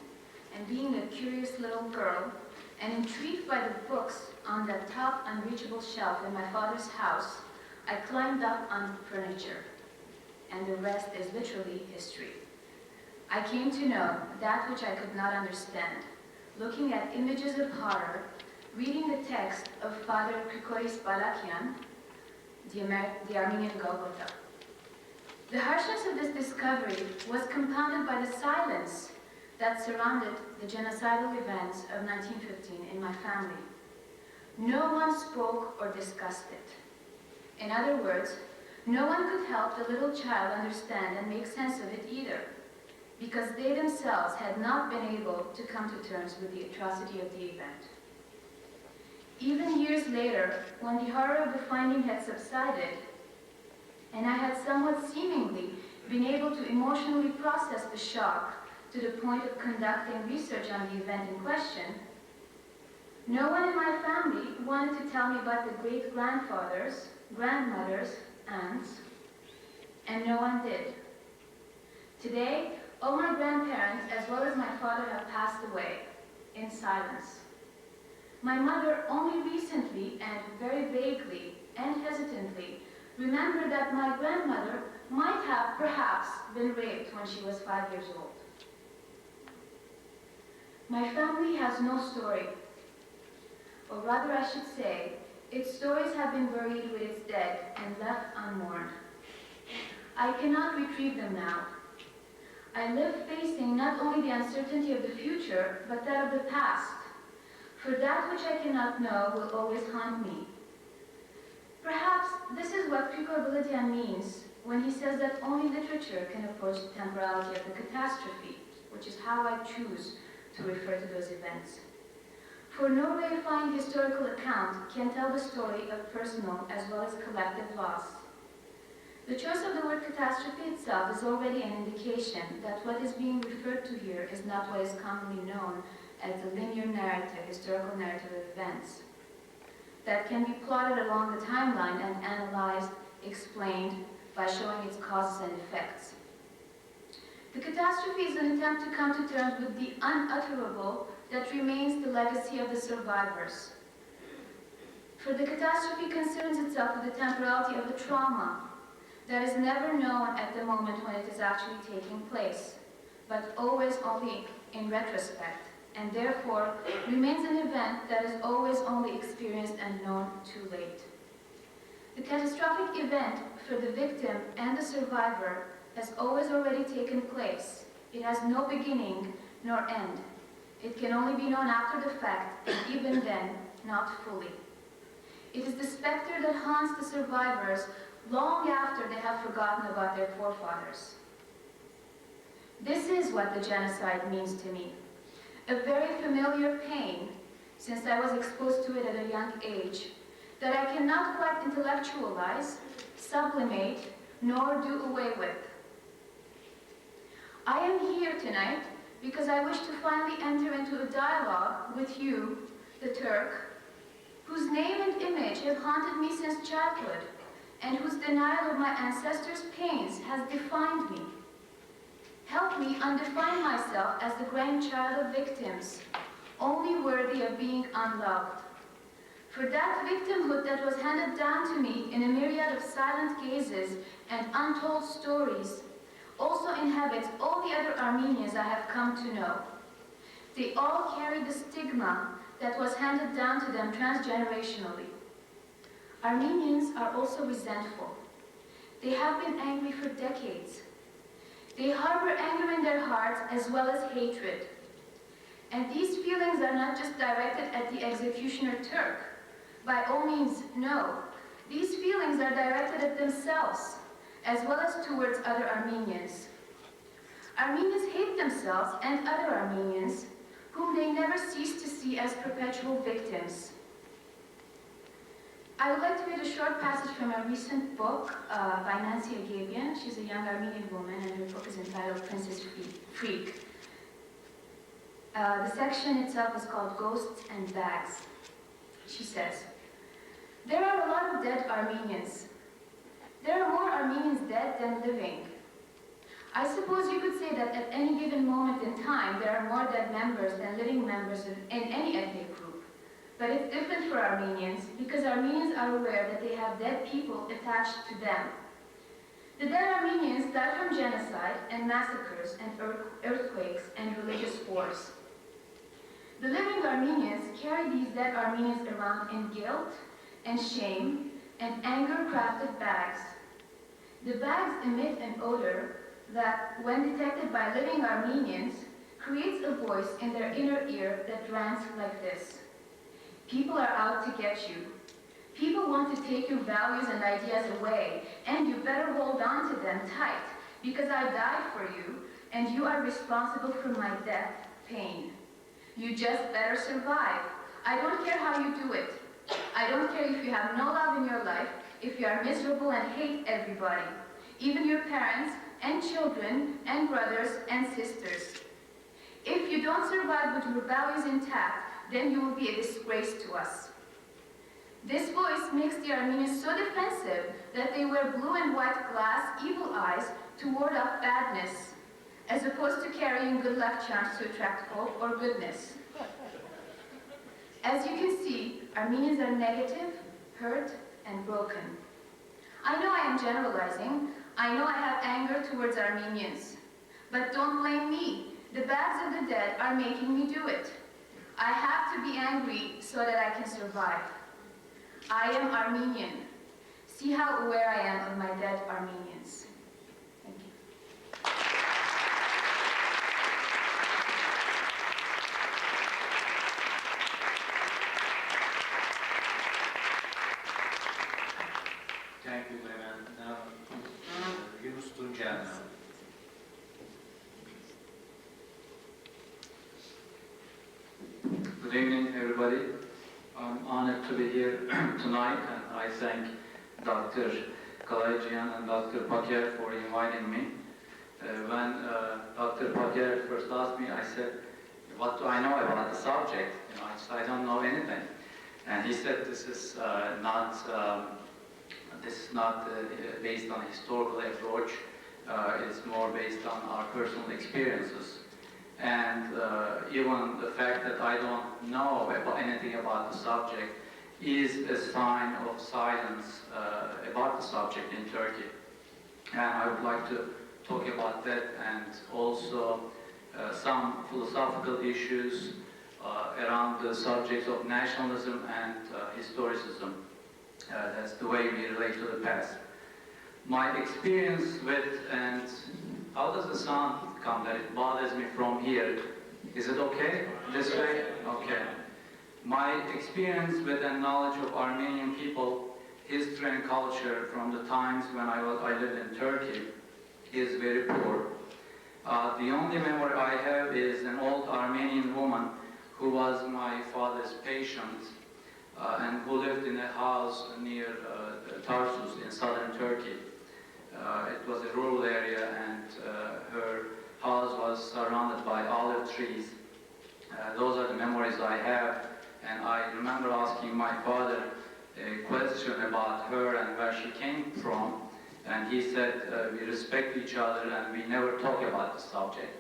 [SPEAKER 6] and being a curious little girl, and intrigued by the books on the top unreachable shelf in my father's house, I climbed up on furniture, and the rest is literally history. I came to know that which I could not understand, looking at images of horror, reading the text of Father Krikoris Balakian, the Armenian Golgotha. The harshness of this discovery was compounded by the silence that surrounded the genocidal events of 1915 in my family. No one spoke or discussed it. In other words, no one could help the little child understand and make sense of it either. because they themselves had not been able to come to terms with the atrocity of the event. Even years later, when the horror of the finding had subsided, and I had somewhat seemingly been able to emotionally process the shock to the point of conducting research on the event in question, no one in my family wanted to tell me about the great-grandfathers, grandmothers, aunts, and no one did. Today, all my grandparents, as well as my father, have passed away in silence. My mother only recently and very vaguely and hesitantly remembered that my grandmother might have perhaps been raped when she was 5 years old. My family has no story, or rather I should say, its stories have been buried with its dead and left unmourned. I cannot retrieve them now. I live facing not only the uncertainty of the future, but that of the past, for that which I cannot know will always haunt me. Perhaps this is what Pico Kalayjian means when he says that only literature can approach the temporality of the catastrophe, which is how I choose to refer to those events. For no refined historical account can tell the story of personal as well as collective loss. The choice of the word catastrophe itself is already an indication that what is being referred to here is not what is commonly known as the linear narrative, historical narrative of events, that can be plotted along the timeline and analyzed, explained by showing its causes and effects. The catastrophe is an attempt to come to terms with the unutterable that remains the legacy of the survivors. For the catastrophe concerns itself with the temporality of the trauma that is never known at the moment when it is actually taking place, but always only in retrospect, and therefore remains an event that is always only experienced and known too late. The catastrophic event for the victim and the survivor has always already taken place. It has no beginning nor end. It can only be known after the fact, and even then, not fully. It is the specter that haunts the survivors long after they have forgotten about their forefathers. This is what the genocide means to me. A very familiar pain, since I was exposed to it at a young age, that I cannot quite intellectualize, sublimate, nor do away with. I am here tonight because I wish to finally enter into a dialogue with you, the Turk, whose name and image have haunted me since childhood, and whose denial of my ancestors' pains has defined me. Help me undefine myself as the grandchild of victims, only worthy of being unloved. For that victimhood that was handed down to me in a myriad of silent gazes and untold stories also inhabits all the other Armenians I have come to know. They all carry the stigma that was handed down to them transgenerationally. Armenians are also resentful. They have been angry for decades. They harbor anger in their hearts as well as hatred. And these feelings are not just directed at the executioner Turk. By all means, no. These feelings are directed at themselves, as well as towards other Armenians. Armenians hate themselves and other Armenians, whom they never cease to see as perpetual victims. I would like to read a short passage from a recent book by Nancy Agabian. She's a young Armenian woman, and her book is entitled Princess Freak. The section itself is called Ghosts and Bags. She says, "There are a lot of dead Armenians. There are more Armenians dead than living. I suppose you could say that at any given moment in time, there are more dead members than living members in any ethnic group. But it's different for Armenians, because Armenians are aware that they have dead people attached to them. The dead Armenians die from genocide and massacres and earthquakes and religious wars. The living Armenians carry these dead Armenians around in guilt and shame and anger-crafted bags. The bags emit an odor that, when detected by living Armenians, creates a voice in their inner ear that rants like this. People are out to get you. People want to take your values and ideas away, and you better hold on to them tight, because I died for you, and you are responsible for my death, pain. You just better survive. I don't care how you do it. I don't care if you have no love in your life, if you are miserable and hate everybody, even your parents and children and brothers and sisters. If you don't survive with your values intact, then you will be a disgrace to us. This voice makes the Armenians so defensive that they wear blue and white glass evil eyes to ward off badness, as opposed to carrying good luck charms to attract hope or goodness. As you can see, Armenians are negative, hurt, and broken. I know I am generalizing. I know I have anger towards Armenians. But don't blame me. The bags of the dead are making me do it. I have to be angry so that I can survive. I am Armenian. See how aware I am of my dead Armenians. Thank you.
[SPEAKER 7] Thank you, Levent. Now, Yunus Tuncan. Good evening, everybody. I'm honored to be here tonight, and I thank Dr. Kalayjian and Dr. Paker for inviting me. When Dr. Paker first asked me, I said, "What do I know about the subject?" I said, "I don't know anything." And he said, "This is not based on a historical approach. It's more based on our personal experiences. And even the fact that I don't know anything about the subject is a sign of silence about the subject in Turkey. And I would like to talk about that, and also some philosophical issues around the subjects of nationalism and historicism. That's the way we relate to the past. My experience with, and how does the sound come that it bothers me from here? Is it okay? This way? Okay. My experience with and knowledge of Armenian people, history and culture from the times when I lived in Turkey is very poor. The only memory I have is an old Armenian woman who was my father's patient and who lived in a house near Tarsus in southern Turkey. It was a rural area, and her house was surrounded by olive trees. Those are the memories I have, and I remember asking my father a question about her and where she came from, and he said, "We respect each other and we never talk about the subject."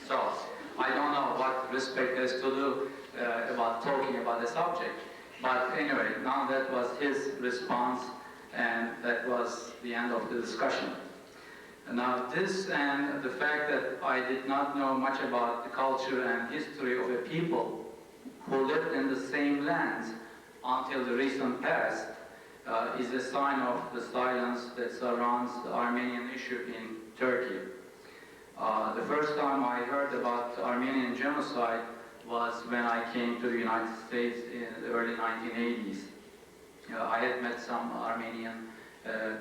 [SPEAKER 7] So, I don't know what respect has to do about talking about the subject, but anyway, now that was his response, and that was the end of the discussion. Now this and the fact that I did not know much about the culture and history of a people who lived in the same lands until the recent past is a sign of the silence that surrounds the Armenian issue in Turkey. The first time I heard about the Armenian genocide was when I came to the United States in the early 1980s. I had met some Armenian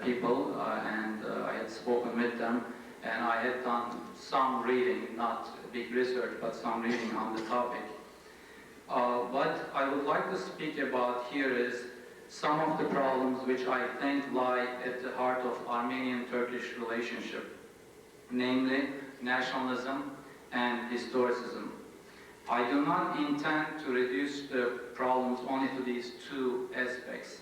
[SPEAKER 7] people and I had spoken with them, and I had done some reading, not big research, but some reading on the topic. What I would like to speak about here is some of the problems which I think lie at the heart of Armenian-Turkish relationship, namely nationalism and historicism. I do not intend to reduce the problems only to these two aspects.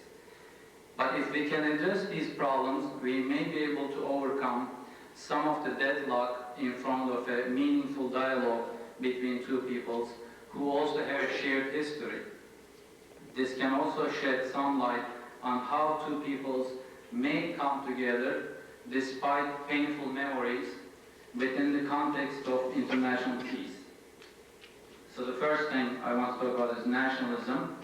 [SPEAKER 7] But if we can address these problems, we may be able to overcome some of the deadlock in front of a meaningful dialogue between two peoples who also have a shared history. This can also shed some light on how two peoples may come together despite painful memories within the context of international peace. So the first thing I want to talk about is nationalism.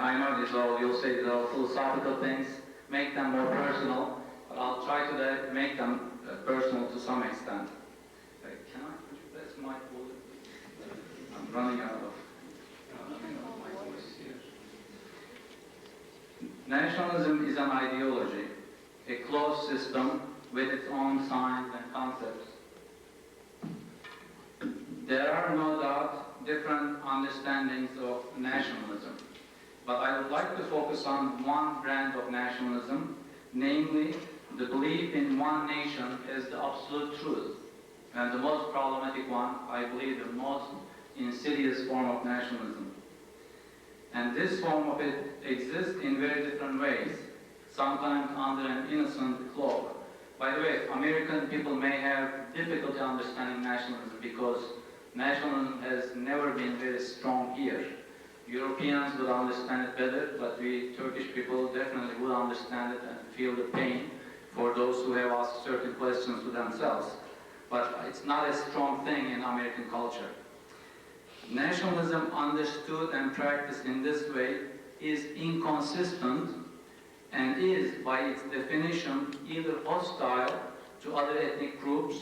[SPEAKER 7] I know you'll say these are philosophical things, make them more personal, but I'll try to make them personal to some extent. Could you press my volume? I'm running out of my voice here. Nationalism is an ideology, a closed system with its own signs and concepts. There are no doubt different understandings of nationalism, but I would like to focus on one brand of nationalism, namely the belief in one nation as the absolute truth, and the most problematic one, I believe the most insidious form of nationalism. And this form of it exists in very different ways, sometimes under an innocent cloak. By the way, American people may have difficulty understanding nationalism because nationalism has never been very strong here. Europeans would understand it better, but we Turkish people definitely would understand it and feel the pain for those who have asked certain questions to themselves. But it's not a strong thing in American culture. Nationalism understood and practiced in this way is inconsistent and is, by its definition, either hostile to other ethnic groups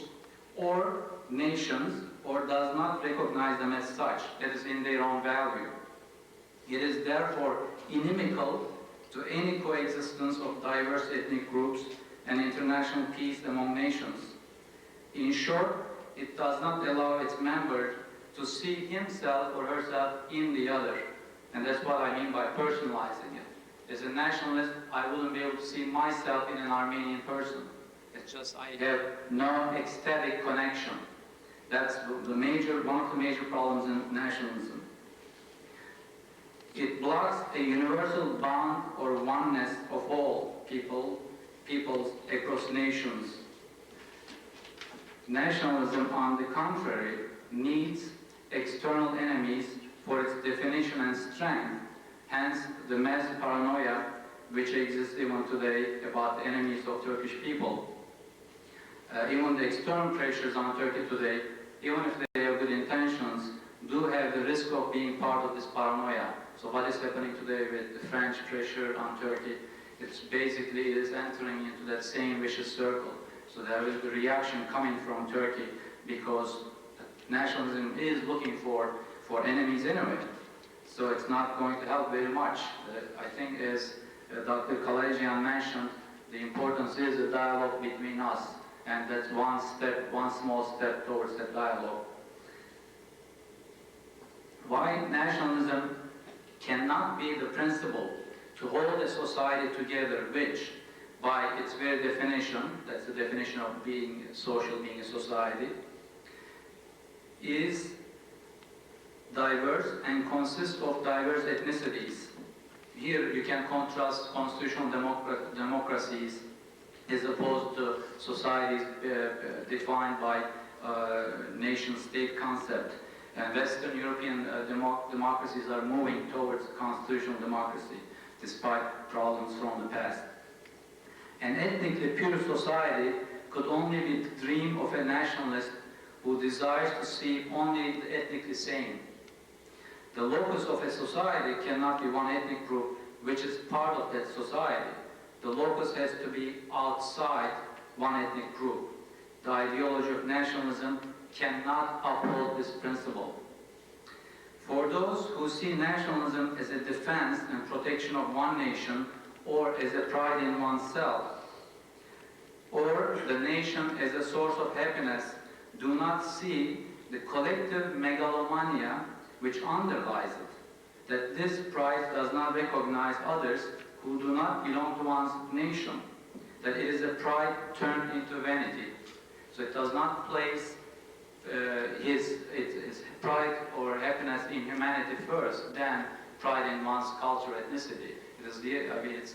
[SPEAKER 7] or nations, or does not recognize them as such, that is in their own value. It is therefore inimical to any coexistence of diverse ethnic groups and international peace among nations. In short, it does not allow its members to see himself or herself in the other. And that's what I mean by personalizing it. As a nationalist, I wouldn't be able to see myself in an Armenian person. It's just I have no ecstatic connection. That's one of the major problems in nationalism. It blocks a universal bond or oneness of all peoples across nations. Nationalism, on the contrary, needs external enemies for its definition and strength, hence the mass paranoia which exists even today about the enemies of Turkish people. Even the external pressures on Turkey today, even if they have good intentions, do have the risk of being part of this paranoia. So what is happening today with the French pressure on Turkey, it is entering into that same vicious circle. So there is the reaction coming from Turkey because nationalism is looking for enemies anyway. So it's not going to help very much. I think as Dr. Kalayjian mentioned, the importance is a dialogue between us, and that's one small step towards that dialogue. Why nationalism cannot be the principle to hold a society together which, by its very definition, that's the definition of being social, being a society, is diverse and consists of diverse ethnicities. Here you can contrast constitutional democracies as opposed to societies defined by nation-state concept. And Western European democracies are moving towards constitutional democracy, despite problems from the past. An ethnically pure society could only be the dream of a nationalist who desires to see only the ethnically same. The locus of a society cannot be one ethnic group which is part of that society. The locus has to be outside one ethnic group. The ideology of nationalism cannot uphold this principle. For those who see nationalism as a defense and protection of one nation, or as a pride in oneself, or the nation as a source of happiness, do not see the collective megalomania which underlies it, that this pride does not recognize others who do not belong to one's nation, that it is a pride turned into vanity. So it does not place his pride or happiness in humanity first, then pride in one's culture, ethnicity.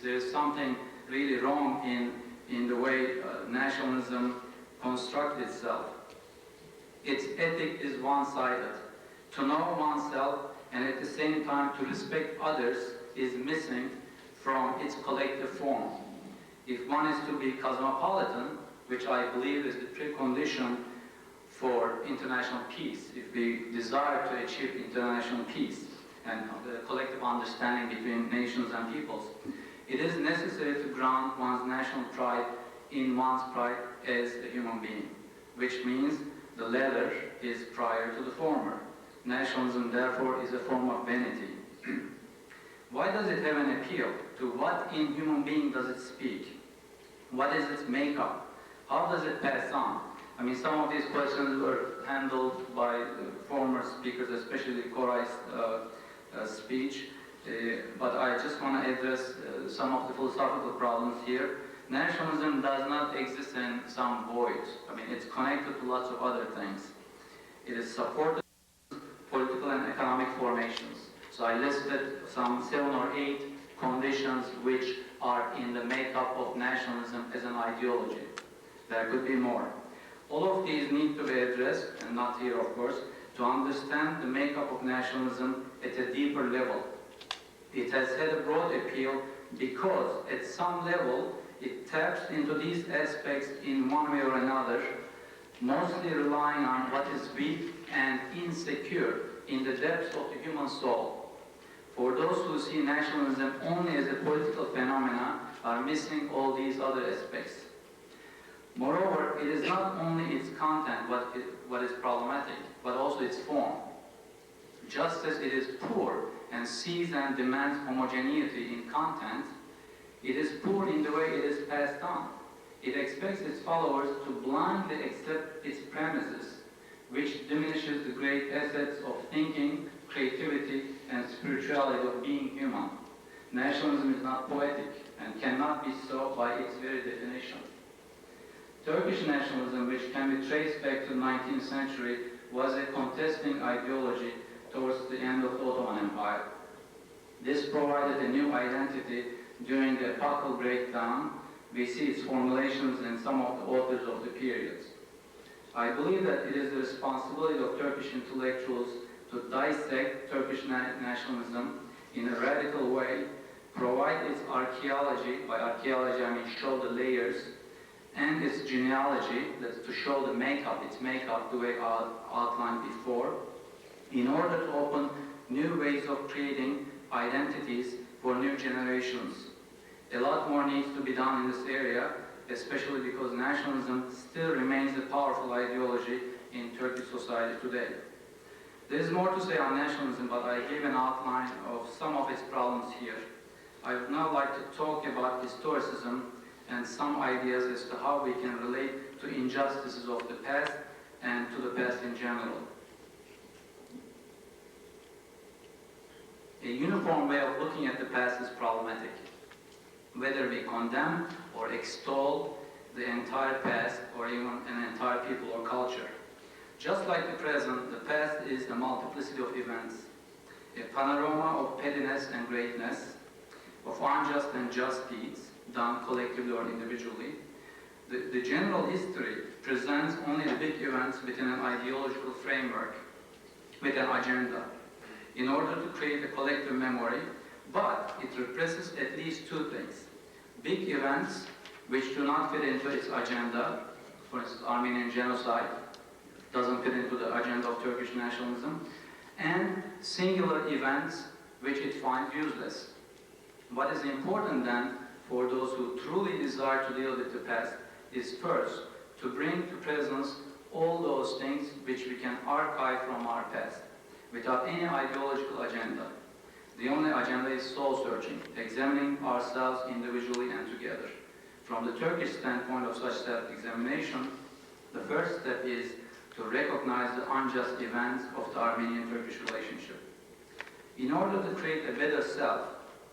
[SPEAKER 7] There's something really wrong in the way nationalism constructs itself. Its ethic is one-sided. To know oneself and at the same time to respect others is missing from its collective form. If one is to be cosmopolitan, which I believe is the precondition for international peace, if we desire to achieve international peace and the collective understanding between nations and peoples, it is necessary to ground one's national pride in one's pride as a human being, which means the latter is prior to the former. Nationalism, therefore, is a form of vanity. Why does it have an appeal? To what in human being does it speak? What is its makeup? How does it pass on? I mean, some of these questions were handled by former speakers, especially Koray's speech, but I just want to address some of the philosophical problems here. Nationalism does not exist in some void. I mean, it's connected to lots of other things. It is supported by political and economic formations. So I listed some 7 or 8 conditions which are in the makeup of nationalism as an ideology. There could be more. All of these need to be addressed, and not here of course, to understand the makeup of nationalism at a deeper level. It has had a broad appeal because at some level it taps into these aspects in one way or another, mostly relying on what is weak and insecure in the depths of the human soul. For those who see nationalism only as a political phenomena are missing all these other aspects. Moreover, it is not only its content what is problematic, but also its form. Just as it is poor and sees and demands homogeneity in content, it is poor in the way it is passed on. It expects its followers to blindly accept its premises, which diminishes the great assets of thinking, creativity, and spirituality of being human. Nationalism is not poetic and cannot be so by its very definition. Turkish nationalism, which can be traced back to the 19th century, was a contesting ideology towards the end of the Ottoman Empire. This provided a new identity during the epochal breakdown. We see its formulations in some of the authors of the periods. I believe that it is the responsibility of Turkish intellectuals to dissect Turkish nationalism in a radical way, provide its archaeology, by archaeology I mean show the layers, and its genealogy, that's to show the makeup, its makeup the way I outlined before, in order to open new ways of creating identities for new generations. A lot more needs to be done in this area, especially because nationalism still remains a powerful ideology in Turkish society today. There is more to say on nationalism, but I gave an outline of some of its problems here. I would now like to talk about historicism and some ideas as to how we can relate to injustices of the past and to the past in general. A uniform way of looking at the past is problematic. Whether we condemn or extol the entire past or even an entire people or culture. Just like the present, the past is a multiplicity of events, a panorama of pettiness and greatness, of unjust and just deeds, done collectively or individually. The general history presents only the big events within an ideological framework, with an agenda, in order to create a collective memory, but it represses at least 2 things. Big events which do not fit into its agenda, for instance, Armenian genocide doesn't fit into the agenda of Turkish nationalism, and singular events which it finds useless. What is important then, for those who truly desire to deal with the past, is first to bring to presence all those things which we can archive from our past, without any ideological agenda. The only agenda is soul-searching, examining ourselves individually and together. From the Turkish standpoint of such self-examination, the first step is to recognize the unjust events of the Armenian-Turkish relationship. In order to create a better self,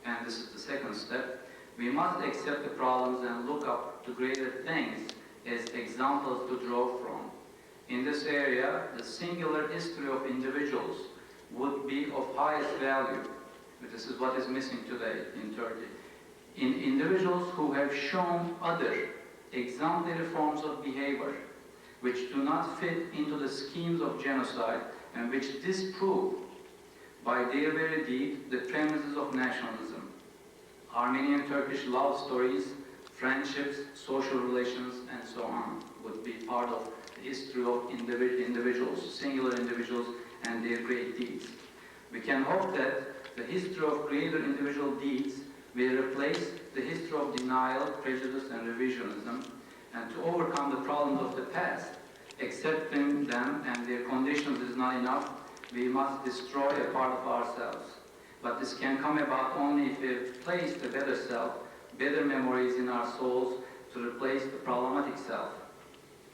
[SPEAKER 7] and this is the second step, we must accept the problems and look up to greater things as examples to draw from. In this area, the singular history of individuals would be of highest value. This is what is missing today in Turkey. In individuals who have shown other exemplary forms of behavior which do not fit into the schemes of genocide and which disprove by their very deed the premises of nationalism. Armenian-Turkish love stories, friendships, social relations, and so on would be part of the history of individuals, singular individuals, and their great deeds. We can hope that the history of greater individual deeds will replace the history of denial, prejudice, and revisionism, and to overcome the problems of the past. Accepting them and their conditions is not enough. We must destroy a part of ourselves. But this can come about only if we have placed a better self, better memories in our souls to replace the problematic self.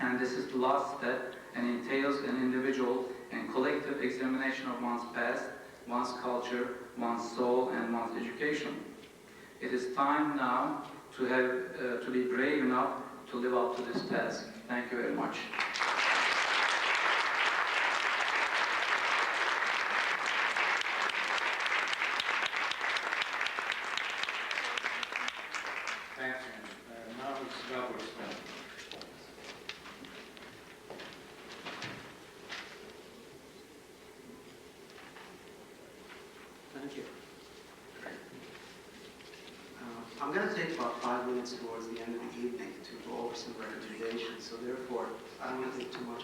[SPEAKER 7] And this is the last step and entails an individual and collective examination of one's past, one's culture, one's soul, and one's education. It is time now to be brave enough to live up to this task. Thank you very much.
[SPEAKER 3] Thanks, now it's Robert Smith.
[SPEAKER 8] Thank you. I'm going to take about 5 minutes towards the end of the evening to go over some recommendations. So therefore, I don't want to take too much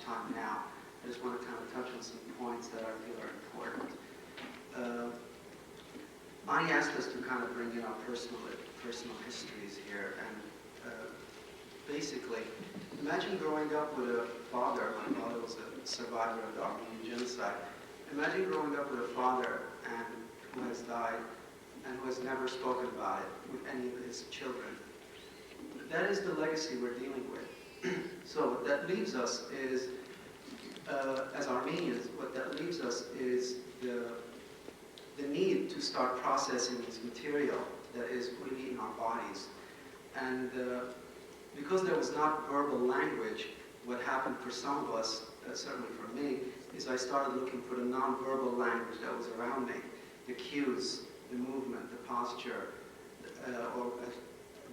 [SPEAKER 8] time now. I just want to kind of touch on some points that I feel are important. Ani asked us to kind of bring in our personal histories here, and basically, imagine growing up with a father. My father was a survivor of the Armenian genocide. Imagine growing up with a father who has died and who has never spoken about it with any of his children. That is the legacy we're dealing with. So what that leaves us is, as Armenians, what that leaves us is the need to start processing this material that is really in our bodies. And because there was not verbal language, what happened for some of us, certainly for me, is I started looking for the non-verbal language that was around me, the cues, the movement, the posture, or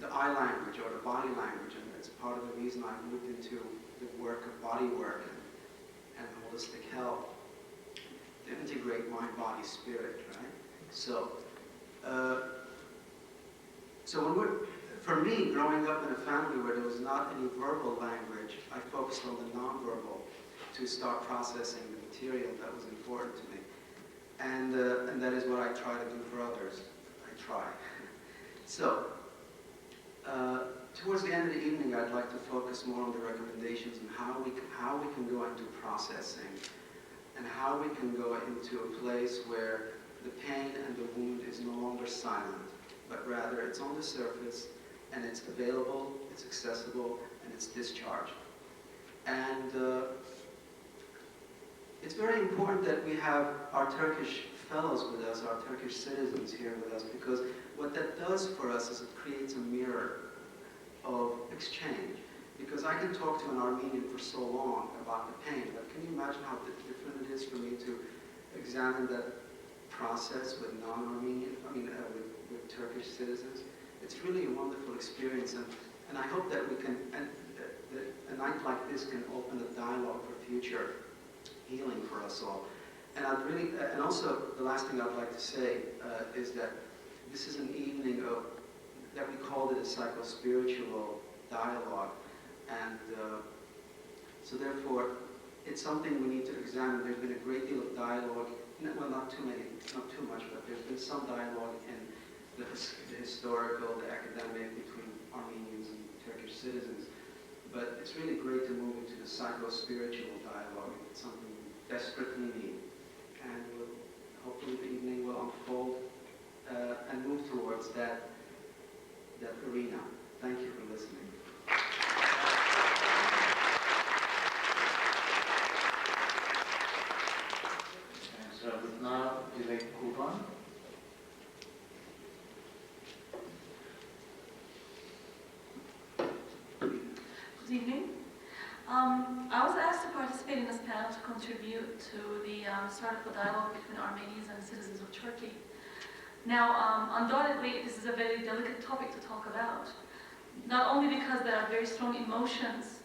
[SPEAKER 8] the eye language or the body language, and that's part of the reason I moved into the work of body work and holistic health, to integrate mind, body, spirit, right? So, for me, growing up in a family where there was not any verbal language, I focused on the nonverbal to start processing the material that was important to me. And that is what I try to do for others. I try. So, towards the end of the evening, I'd like to focus more on the recommendations and how we can go into processing and how we can go into a place where the pain and the wound is no longer silent, but rather it's on the surface and it's available, it's accessible, and it's discharged. And it's very important that we have our Turkish fellows with us, our Turkish citizens here with us, because what that does for us is it creates a mirror of exchange. Because I can talk to an Armenian for so long about the pain, but can you imagine how different it is for me to examine that process with with Turkish citizens? It's really a wonderful experience, and I hope that we can, and a night like this can open a dialogue for future healing for us all. And and also the last thing I'd like to say is that this is an evening that we called it a psycho-spiritual dialogue. And so therefore, it's something we need to examine. There's been a great deal of dialogue, well, not too much, but there's been some dialogue in the historical, the academic, between Armenians and Turkish citizens. But it's really great to move into the psycho-spiritual dialogue. It's something we desperately need. And hopefully the evening will unfold and move towards that arena. Thank you for listening.
[SPEAKER 3] So now, Dilek Kurban.
[SPEAKER 9] Good evening. I was asked to participate in this panel to contribute to the start of a dialogue between Armenians and citizens of Turkey. Now, undoubtedly, this is a very delicate topic to talk about, not only because there are very strong emotions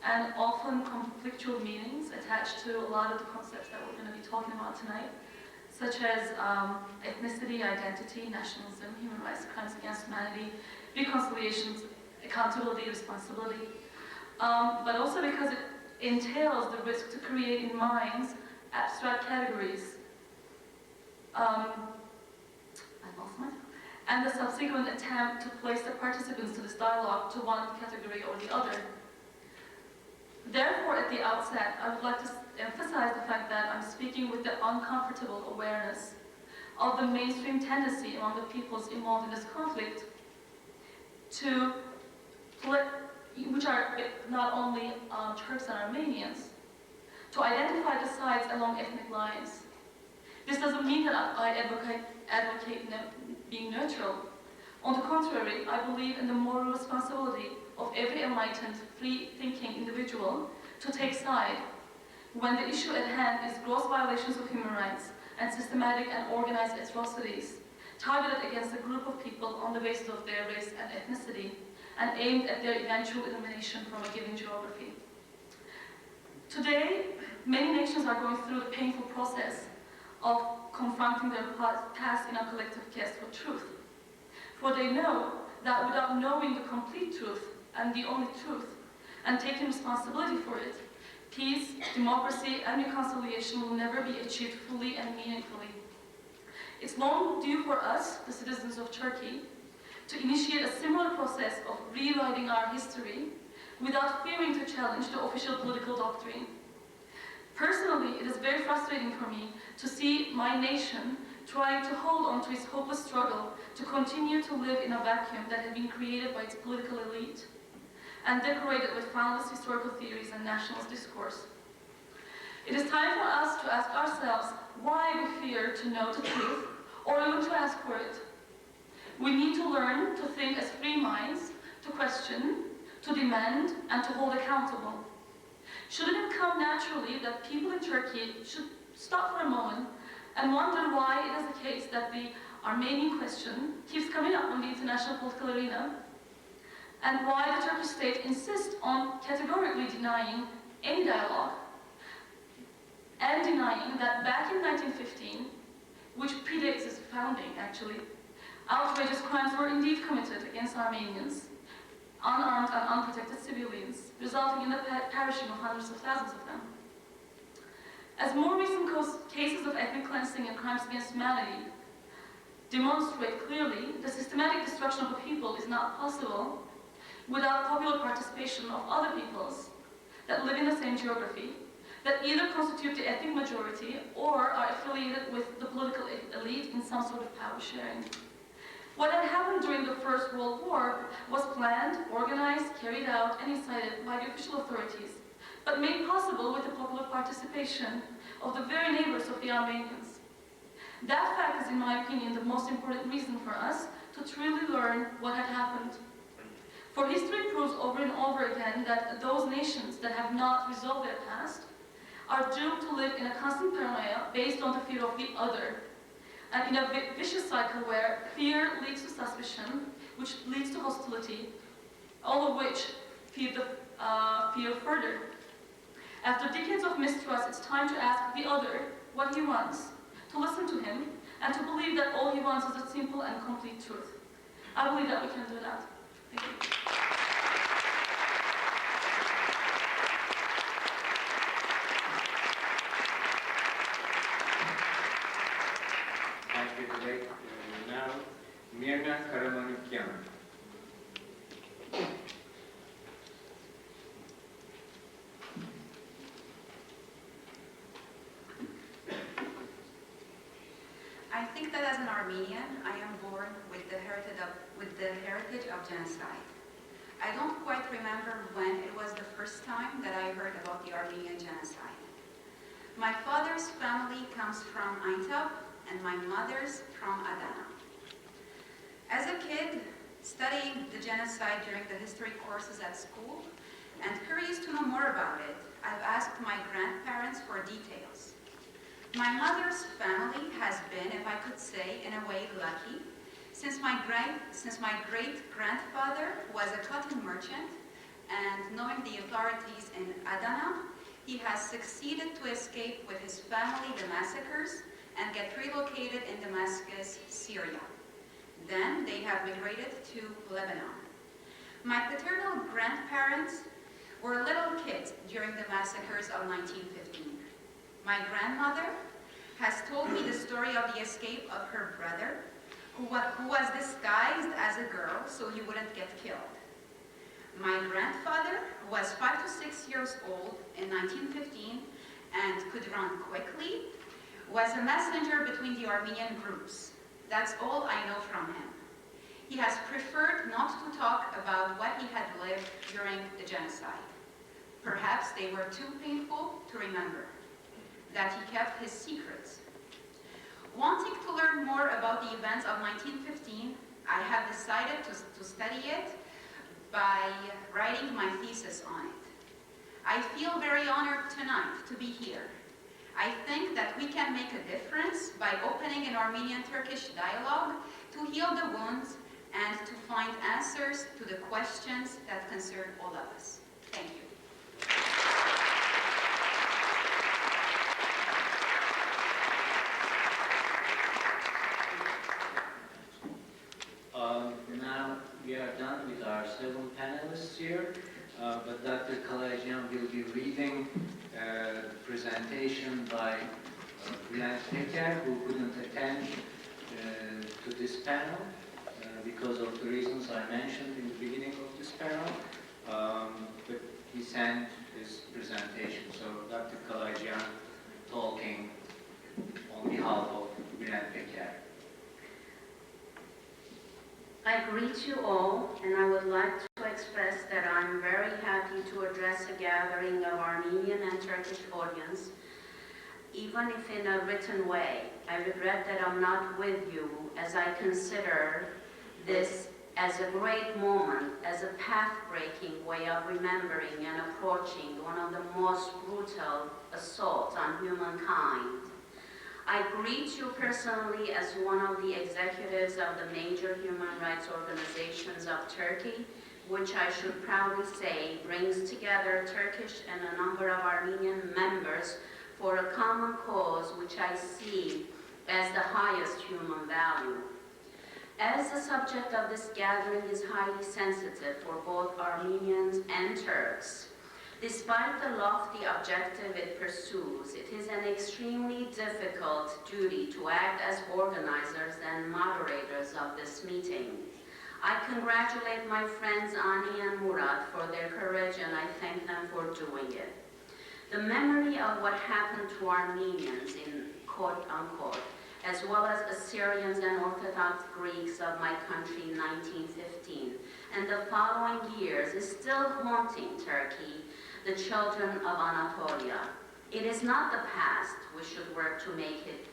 [SPEAKER 9] and often conflictual meanings attached to a lot of the concepts that we're going to be talking about tonight, such as ethnicity, identity, nationalism, human rights, crimes against humanity, reconciliations, accountability, responsibility, but also because it entails the risk to create in minds abstract categories. I've lost myself. And the subsequent attempt to place the participants to this dialogue to one category or the other. Therefore, at the outset, I would like to emphasize the fact that I'm speaking with the uncomfortable awareness of the mainstream tendency among the peoples involved in this conflict to which are not only Turks and Armenians, to identify the sides along ethnic lines. This doesn't mean that I advocate being neutral. On the contrary, I believe in the moral responsibility of every enlightened, free-thinking individual to take side when the issue at hand is gross violations of human rights and systematic and organized atrocities targeted against a group of people on the basis of their race and ethnicity and aimed at their eventual elimination from a given geography. Today, many nations are going through the painful process of confronting their past in a collective quest for truth. For they know that without knowing the complete truth and the only truth, and taking responsibility for it, peace, democracy, and reconciliation will never be achieved fully and meaningfully. It's long due for us, the citizens of Turkey, to initiate a similar process of rewriting our history without fearing to challenge the official political doctrine. Personally, it is very frustrating for me to see my nation trying to hold on to its hopeless struggle to continue to live in a vacuum that had been created by its political elite and decorated with foundless historical theories and nationalist discourse. It is time for us to ask ourselves why we fear to know the truth or even to ask for it. We need to learn to think as free minds, to question, to demand, and to hold accountable. Shouldn't it come naturally that people in Turkey should stop for a moment and wonder why it is the case that the Armenian question keeps coming up in the international political arena, and why the Turkish state insists on categorically denying any dialogue, and denying that back in 1915, which predates its founding actually, outrageous crimes were indeed committed against Armenians, unarmed and unprotected civilians, resulting in the perishing of hundreds of thousands of them. As more recent cases of ethnic cleansing and crimes against humanity demonstrate clearly, the systematic destruction of a people is not possible without popular participation of other peoples that live in the same geography, that either constitute the ethnic majority or are affiliated with the political elite in some sort of power sharing. What had happened during the First World War was planned, organized, carried out, and incited by the official authorities, but made possible with the popular participation of the very neighbors of the Armenians. That fact is, in my opinion, the most important reason for us to truly learn what had happened. For history proves over and over again that those nations that have not resolved their past are doomed to live in a constant paranoia based on the fear of the other, and in a vicious cycle where fear leads to suspicion, which leads to hostility, all of which feed the fear further. After decades of mistrust, it's time to ask the other what he wants, to listen to him, and to believe that all he wants is a simple and complete truth. I believe that we can do that. Thank you.
[SPEAKER 10] Now, Mirna Karamanukyan.
[SPEAKER 11] I think that as an Armenian, I am born with the heritage of genocide. I don't quite remember when it was the first time that I heard about the Armenian genocide. My father's family comes from Aintab, and my mother's from Adana. As a kid, studying the genocide during the history courses at school, and curious to know more about it, I've asked my grandparents for details. My mother's family has been, if I could say, in a way lucky, since my great-grandfather was a cotton merchant, and knowing the authorities in Adana, he has succeeded to escape with his family the massacres and get relocated in Damascus, Syria. Then they have migrated to Lebanon. My paternal grandparents were little kids during the massacres of 1915. My grandmother has told me the story of the escape of her brother, who was disguised as a girl so he wouldn't get killed. My grandfather, who was 5 to 6 years old in 1915 and could run quickly, was a messenger between the Armenian groups. That's all I know from him. He has preferred not to talk about what he had lived during the genocide. Perhaps they were too painful to remember, that he kept his secrets. Wanting to learn more about the events of 1915, I have decided to study it by writing my thesis on it. I feel very honored tonight to be here. I think that we can make a difference by opening an Armenian-Turkish dialogue to heal the wounds and to find answers to the questions that concern all of us. Thank you.
[SPEAKER 12] Now we are done with our 7 panelists here, but Dr. Kalayjian will be reading a presentation by Bülent Peker, who couldn't attend to this panel because of the reasons I mentioned in the beginning of this panel, but he sent his presentation. So Dr. Kalayjian talking on behalf of Bülent Peker.
[SPEAKER 1] I greet you all, and I would like to express that I'm very happy to address a gathering of Armenian and Turkish audience, even if in a written way. I regret that I'm not with you, as I consider this as a great moment, as a path-breaking way of remembering and approaching one of the most brutal assaults on humankind. I greet you personally as one of the executives of the major human rights organizations of Turkey, which I should proudly say brings together Turkish and a number of Armenian members for a common cause which I see as the highest human value. As the subject of this gathering is highly sensitive for both Armenians and Turks, despite the lofty objective it pursues, it is an extremely difficult duty to act as organizers and moderators of this meeting. I congratulate my friends Ani and Murat for their courage, and I thank them for doing it. The memory of what happened to Armenians in quote-unquote, as well as Assyrians and Orthodox Greeks of my country in 1915 and the following years is still haunting Turkey, the children of Anatolia. It is not the past we should work to make it.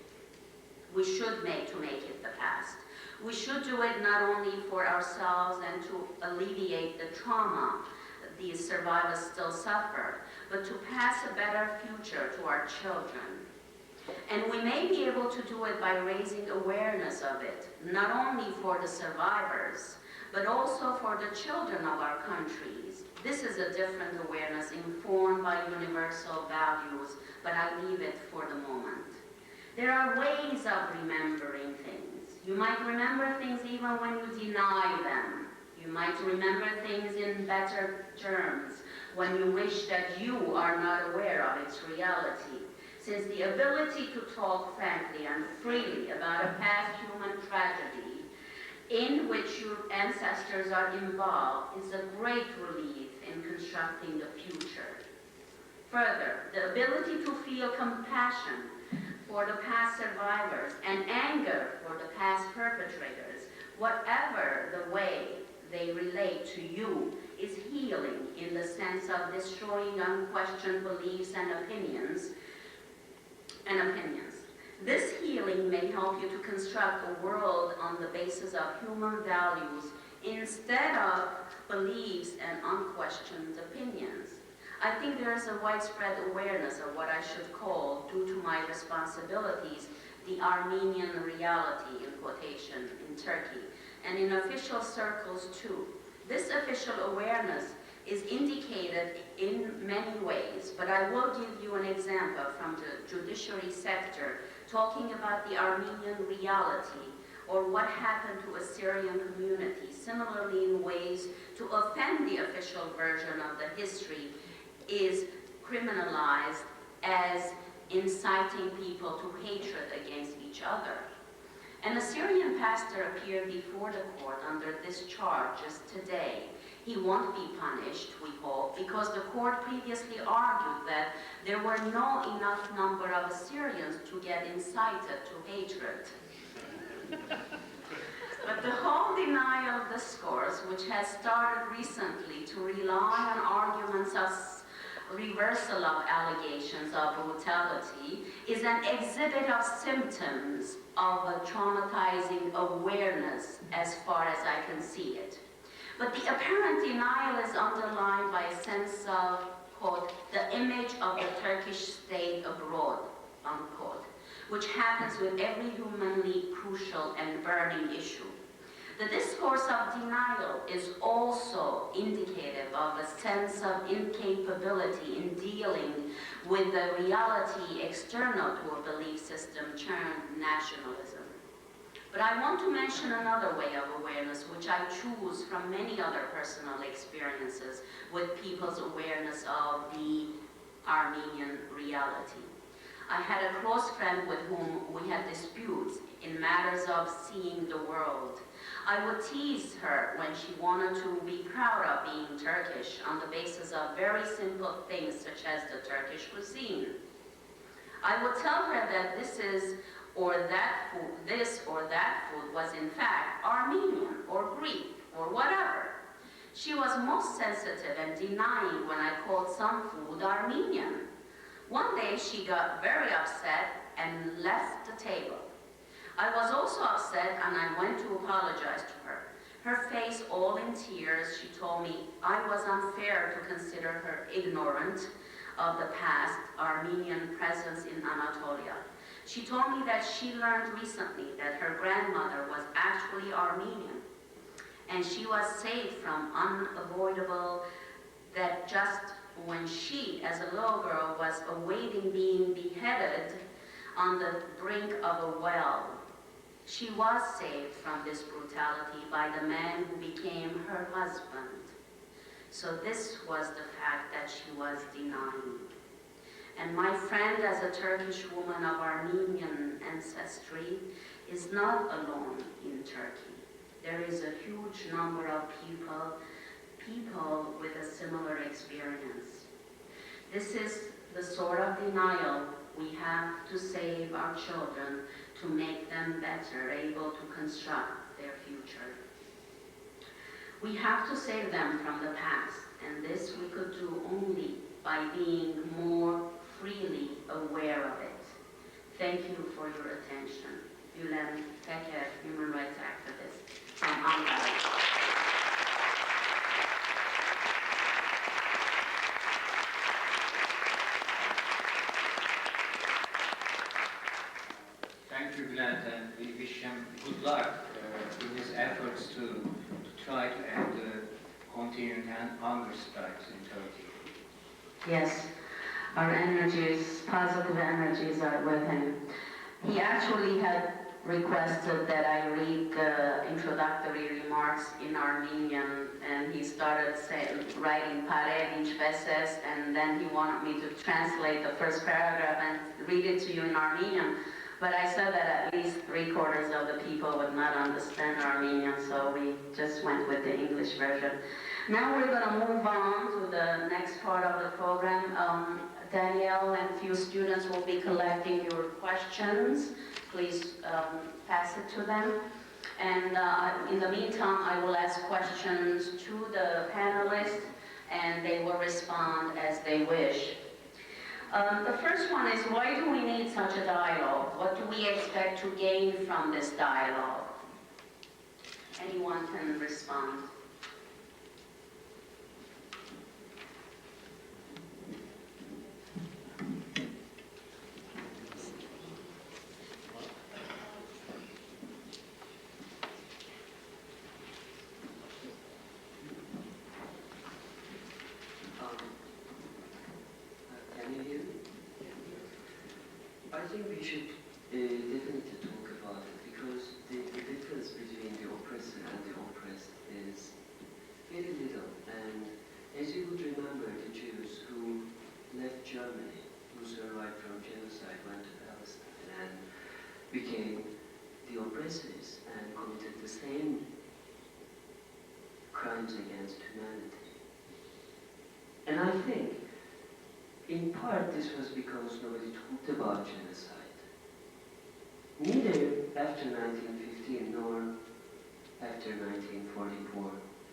[SPEAKER 1] We should make it the past. We should do it not only for ourselves and to alleviate the trauma these survivors still suffer, but to pass a better future to our children. And we may be able to do it by raising awareness of it, not only for the survivors, but also for the children of our countries. This is a different awareness informed by universal values, but I leave it for the moment. There are ways of remembering things. You might remember things even when you deny them. You might remember things in better terms when you wish that you are not aware of its reality. Since the ability to talk frankly and freely about a past human tragedy in which your ancestors are involved is a great relief in constructing the future. Further, the ability to feel compassion for the past survivors and anger for the past perpetrators, whatever the way they relate to you, is healing in the sense of destroying unquestioned beliefs and opinions. This healing may help you to construct a world on the basis of human values instead of beliefs and unquestioned opinions. I think there is a widespread awareness of what I should call, due to my responsibilities, the Armenian reality, in quotation, in Turkey, and in official circles too. This official awareness is indicated in many ways, but I will give you an example from the judiciary sector talking about the Armenian reality or what happened to Assyrian community, similarly in ways to offend the official version of the history is criminalized as inciting people to hatred against each other. An Assyrian pastor appeared before the court under this charge just today. He won't be punished, we hope, because the court previously argued that there were not enough number of Assyrians to get incited to hatred. But the whole denial discourse, which has started recently to rely on arguments of reversal of allegations of brutality, is an exhibit of symptoms of a traumatizing awareness as far as I can see it. But the apparent denial is underlined by a sense of, quote, the image of the Turkish state abroad, unquote, which happens with every humanly crucial and burning issue. The discourse of denial is also indicative of a sense of incapability in dealing with the reality external to a belief system termed nationalism. But I want to mention another way of awareness, which I choose from many other personal experiences with people's awareness of the Armenian reality. I had a close friend with whom we had disputes in matters of seeing the world. I would tease her when she wanted to be proud of being Turkish on the basis of very simple things such as the Turkish cuisine. I would tell her that this or that food was in fact Armenian or Greek or whatever. She was most sensitive and denying when I called some food Armenian. One day she got very upset and left the table. I was also upset and I went to apologize to her. Her face all in tears, she told me I was unfair to consider her ignorant of the past Armenian presence in Anatolia. She told me that she learned recently that her grandmother was actually Armenian, and she was saved from unavoidable, that just when she, as a little girl, was awaiting being beheaded on the brink of a well, she was saved from this brutality by the man who became her husband. So this was the fact that she was denying. And my friend, as a Turkish woman of Armenian ancestry, is not alone in Turkey. There is a huge number of people with a similar experience. This is the sort of denial we have to save our children to make them better able to construct their future. We have to save them from the past, and this we could do only by being more freely aware of it. Thank you for your attention. Bülent Teker, human rights activist from Ankara.
[SPEAKER 12] Thank you, Bülent, and we wish him good luck in his efforts to try to end the continuing hunger strikes in Turkey.
[SPEAKER 1] Yes, our energies, positive energies are with him. He actually had requested that I read the introductory remarks in Armenian, and he started writing Pare Vinç Veses, and then he wanted me to translate the first paragraph and read it to you in Armenian. But I said that at least 3/4 of the people would not understand Armenian, so we just went with the English version. Now we're going to move on to the next part of the program. Danielle and a few students will be collecting your questions. Please pass it to them. And in the meantime, I will ask questions to the panelists, and they will respond as they wish. The first one is, why do we need such a dialogue? What do we expect to gain from this dialogue? Anyone can respond.
[SPEAKER 5] I think we should definitely talk about it, because the difference between the oppressor and the oppressed is very little. And as you would remember, the Jews who left Germany, who survived from genocide, went to Palestine and became the oppressors and committed the same crimes against humanity. And I think in part, this was because nobody talked about genocide. Neither after 1915 nor after 1944,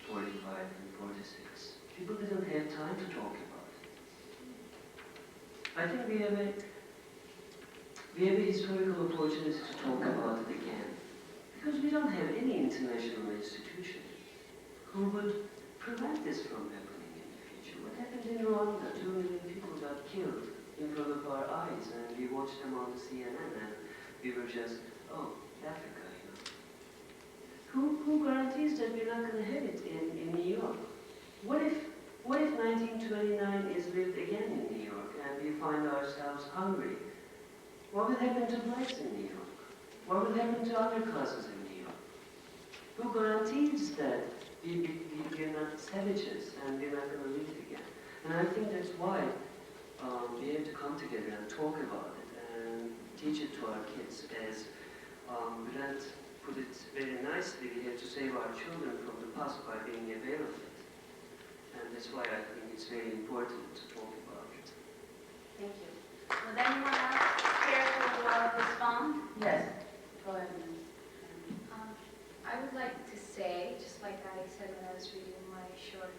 [SPEAKER 5] 45, and 46. People didn't have time to talk about it. I think we have a historical opportunity to talk about it again, because we don't have any international institution who would prevent this from happening in the future. What happened in Rwanda? 2 million people got killed in front of our eyes, and we watched them on the CNN, and we were just, oh, Africa, you know. Who guarantees that we're not going to have it in New York? What if 1929 is lived again in New York, and we find ourselves hungry? What will happen to blacks in New York? What will happen to other classes in New York? Who guarantees that we're not savages and we're not going to live it again? And I think that's why we have to come together and talk about it and teach it to our kids. As Bülent put it very nicely, we have to save our children from the past by being aware of it. And that's why I think it's very important to talk about it.
[SPEAKER 1] Thank you. Would anyone else care to respond? Yes. Go ahead.
[SPEAKER 6] I would like to say, just like I said when I was reading my short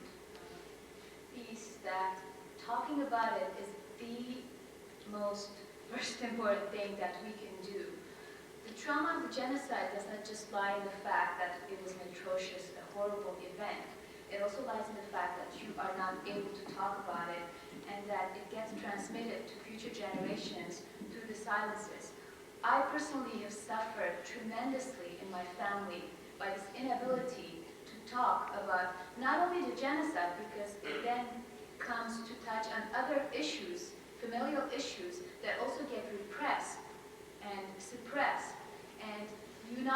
[SPEAKER 6] piece, that talking about it is the first important thing that we can do. The trauma of the genocide does not just lie in the fact that it was an atrocious, a horrible event. It also lies in the fact that you are not able to talk about it and that it gets transmitted to future generations through the silences. I personally have suffered tremendously in my family by this inability to talk about not only the genocide, because it then comes to touch on other issues, familial issues, that also get repressed and suppressed. And you are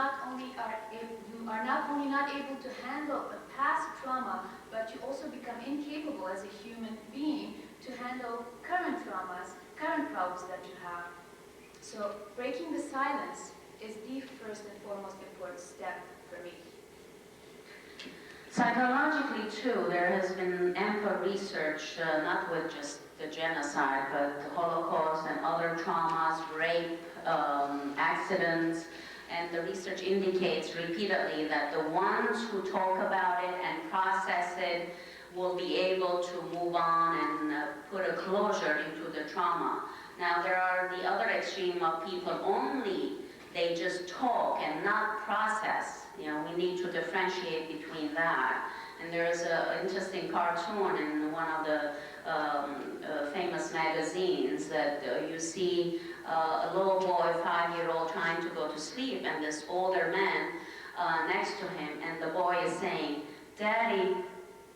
[SPEAKER 6] not only not able to handle a past trauma, but you also become incapable as a human being to handle current traumas, current problems that you have. So breaking the silence is the first and foremost important step for me.
[SPEAKER 1] Psychologically, too, there has been ample research, not with just the genocide, but the Holocaust and other traumas, rape, accidents, and the research indicates repeatedly that the ones who talk about it and process it will be able to move on and put a closure into the trauma. Now, there are the other extreme of people only, they just talk and not process. You know, we need to differentiate between that. And there's an interesting cartoon in one of the famous magazines that you see a little boy, 5-year-old, trying to go to sleep, and this older man next to him, and the boy is saying, "Daddy,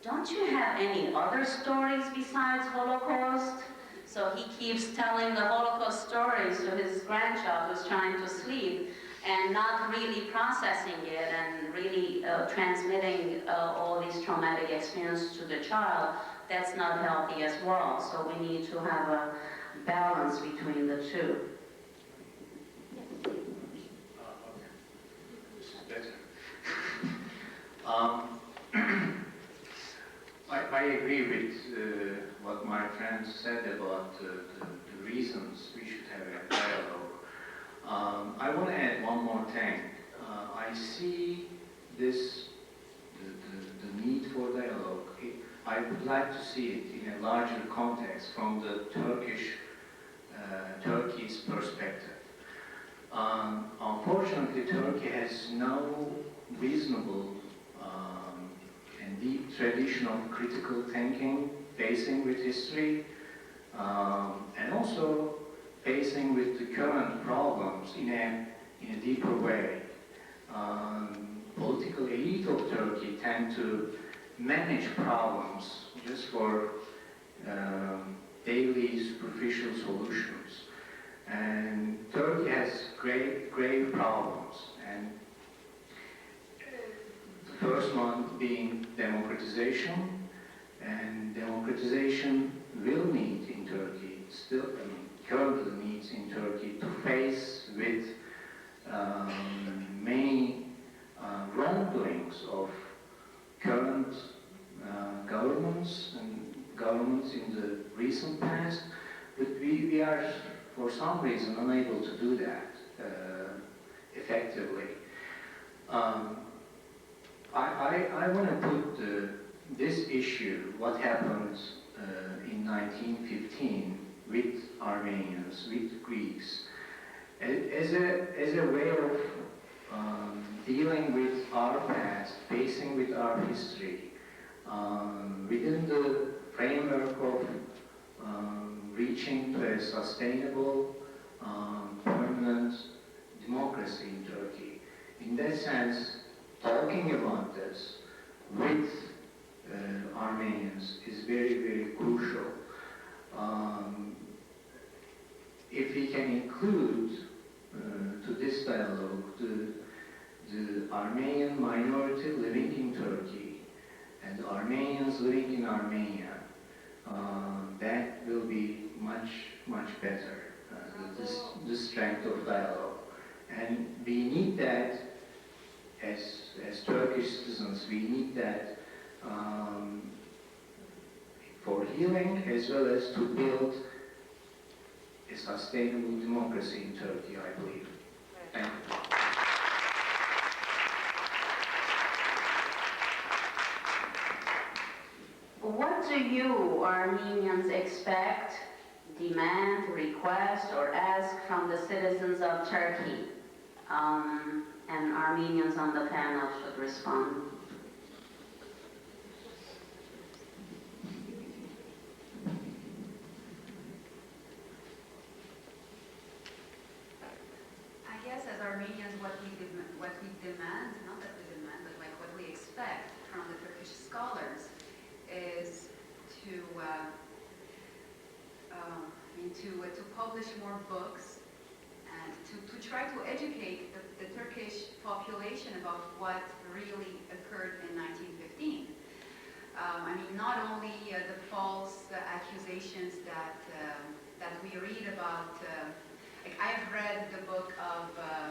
[SPEAKER 1] don't you have any other stories besides Holocaust?" So he keeps telling the Holocaust stories to his grandchild who's trying to sleep and not really processing it and really transmitting all these traumatic experiences to the child. That's not healthy as well. So we need to have a balance between the two.
[SPEAKER 3] This is better. I agree with what my friend said about the reasons we should have a dialogue. I want to add one more thing. I see this, the need for dialogue. I would like to see it in a larger context from the Turkey's perspective. Unfortunately, Turkey has no reasonable and deep tradition of critical thinking, facing with history, and also facing with the current problems in a deeper way. Political elite of Turkey tend to manage problems just for daily superficial solutions. And Turkey has grave problems, and the first one being democratization, and democratization will need in Turkey, currently needs in Turkey to face with many wrongdoings of current governments and governments in the recent past, but we are, for some reason, unable to do that effectively. I want to put this issue, what happened in 1915 with Armenians, with Greeks, as a way of dealing with our past, facing with our history, within the framework of reaching to a sustainable, permanent democracy in Turkey. In that sense, talking about this with Armenians is very, very crucial. If we can include to this dialogue the Armenian minority living in Turkey and Armenians living in Armenia, that will be much, much better, the strength of dialogue. And we need that as Turkish citizens, we need that for healing as well as to build a sustainable democracy in Turkey, I believe. Thank you.
[SPEAKER 1] What do you Armenians expect, demand, request, or ask from the citizens of Turkey? And Armenians on the panel should respond.
[SPEAKER 11] I guess as Armenians, what we demand, not that we demand, but like what we expect from the Turkish scholars is to publish more books and to try to educate the Turkish population about what really occurred in 1915. I mean, not only the false accusations that we read about. Like I've read the book of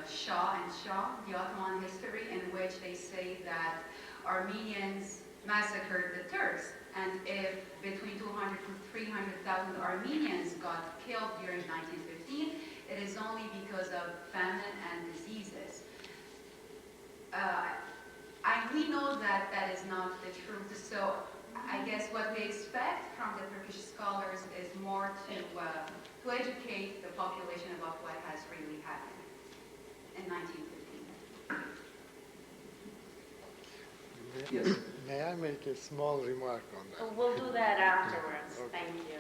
[SPEAKER 11] Shah and Shah, the Ottoman history, in which they say that Armenians massacred the Turks, and if between 200 to 300,000 Armenians got killed during 1915, it is only because of famine and diseases. We know that that is not the truth, so I guess what we expect from the Turkish scholars is more to educate the population about what has really happened in 1915.
[SPEAKER 8] Yes.
[SPEAKER 13] May I make a small remark on that?
[SPEAKER 1] We'll do that afterwards.
[SPEAKER 13] Okay.
[SPEAKER 1] Thank you.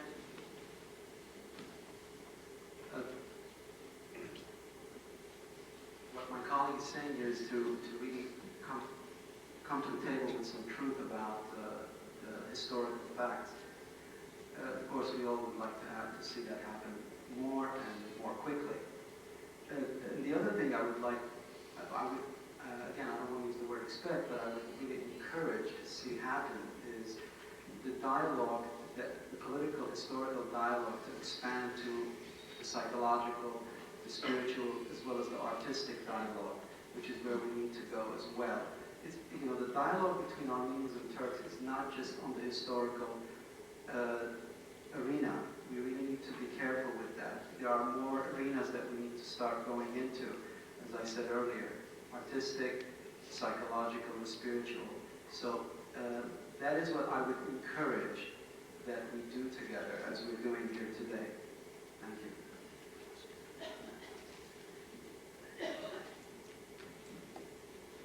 [SPEAKER 8] What my colleague is saying here is to really come to the table with some truth about the historical facts. Of course, we all would like to see that happen more and more quickly. And the other thing I would like, again, I don't want to use the word expect, but I would really encourage to see happen is the dialogue, the political, historical dialogue to expand to the psychological, the spiritual, as well as the artistic dialogue, which is where we need to go as well. It's, the dialogue between Armenians and Turks is not just on the historical arena. We really need to be careful with that. There are more arenas that we need to start going into, as I said earlier, artistic, psychological, and spiritual. So that is what I would encourage that we do together as we're doing here today. Thank you.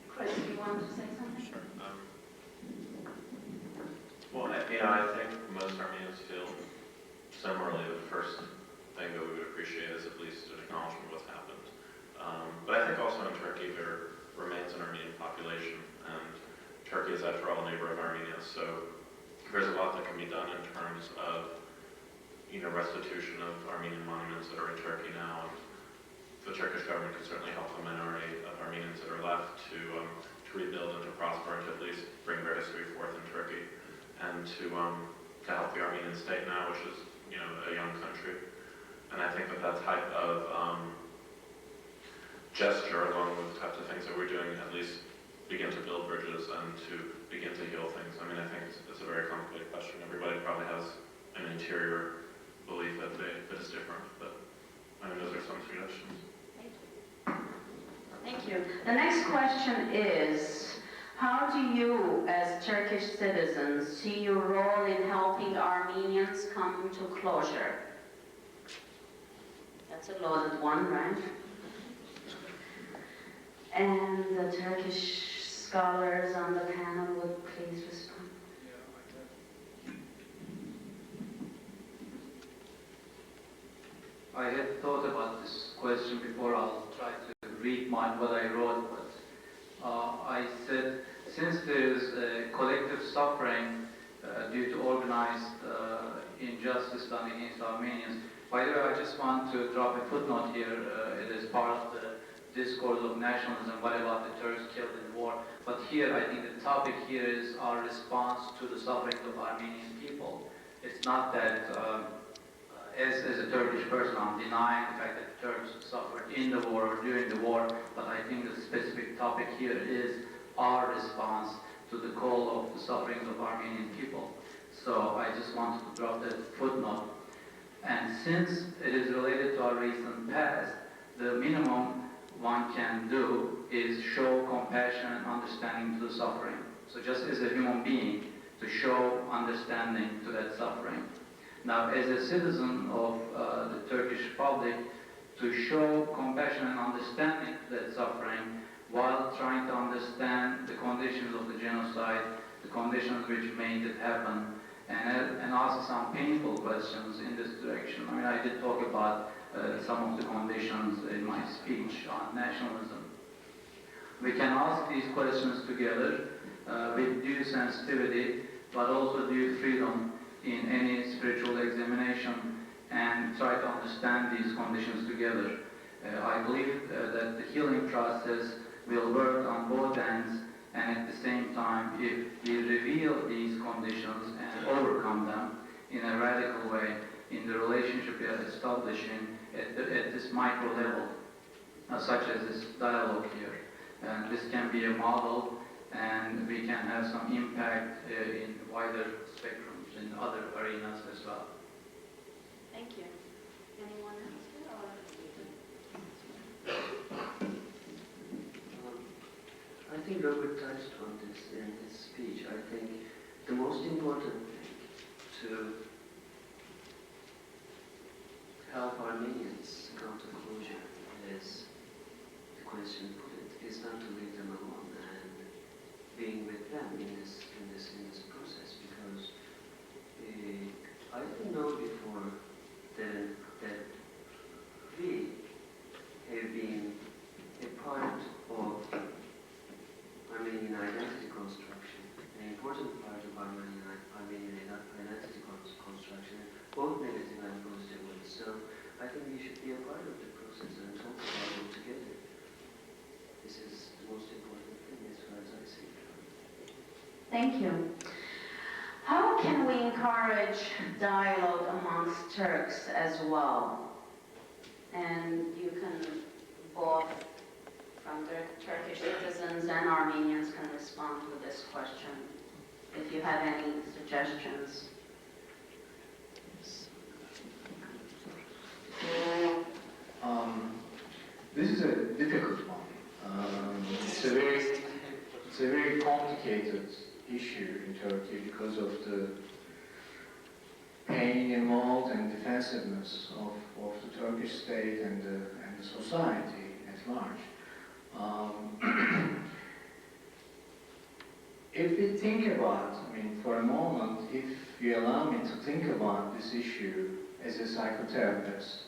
[SPEAKER 1] Chris, do you want to say something?
[SPEAKER 4] Sure. Well, I think most Armenians feel similarly. The first thing that we would appreciate is at least an acknowledgement of what's happened. But I think also in Turkey there remains an Armenian population, and Turkey is, after all, a neighbor of Armenia. So there's a lot that can be done in terms of, restitution of Armenian monuments that are in Turkey now. And the Turkish government can certainly help the minority of Armenians that are left to rebuild and to prosper and to at least bring their history forth in Turkey, and to help the Armenian state now, which is a young country. And I think that type of gesture, along with the types of things that we're doing, at least begin to build bridges and to begin to heal things. I mean, I think it's a very complicated question. Everybody probably has an interior belief that is different, but I mean, those are some suggestions.
[SPEAKER 1] Thank you. The next question is, How do you, as Turkish citizens, see your role in helping Armenians come to closure? That's a loaded one, right? And the Turkish scholars on the panel would please respond.
[SPEAKER 7] I had thought about this question before. I'll try to read what I wrote, but I said, since there is a collective suffering due to organized injustice done against Armenians. By the way, I just want to drop a footnote here. It is part of the discourse of nationalism. What about the Turks killed in the war? But here, I think the topic here is our response to the suffering of Armenian people. It's not that, as a Turkish person, I'm denying the fact that the Turks suffered in the war or during the war, but I think the specific topic here is our response to the call of the sufferings of Armenian people. So I just wanted to drop that footnote. And since it is related to our recent past, the minimum one can do is show compassion and understanding to the suffering. So just as a human being, to show understanding to that suffering. Now, as a citizen of the Turkish public, to show compassion and understanding to that suffering while trying to understand the conditions of the genocide, the conditions which made it happen, and ask some painful questions in this direction. I mean, I did talk about some of the conditions in my speech on nationalism. We can ask these questions together with due sensitivity, but also due freedom in any spiritual examination, and try to understand these conditions together. I believe that the healing process will work on both ends, and at the same time, if we reveal these conditions and overcome them in a radical way in the relationship we are establishing at this micro level, such as this dialogue here. And this can be a model, and we can have some impact in wider spectrums in other arenas as well.
[SPEAKER 1] Thank you. Anyone else?
[SPEAKER 5] I think Robert touched on this in his speech. I think the most important thing to help Armenians come to closure, as the question put it, is not to leave them alone and being with them in this process, because I didn't know before that we have been a part of Armenian identity construction, an important part of Armenian identity construction, both negative and positive ways. So I think we should be a part of the process and talk about it together. This is the most important thing as far as I see it.
[SPEAKER 1] Thank you. How can we encourage dialogue amongst Turks as well? And you can both, from the Turkish citizens and Armenians, can respond to this question if you have any suggestions.
[SPEAKER 3] This is a difficult one. It's a very complicated issue in Turkey because of the pain involved and defensiveness of the Turkish state and the society at large. If we think about, I mean, for a moment, if you allow me to think about this issue as a psychotherapist,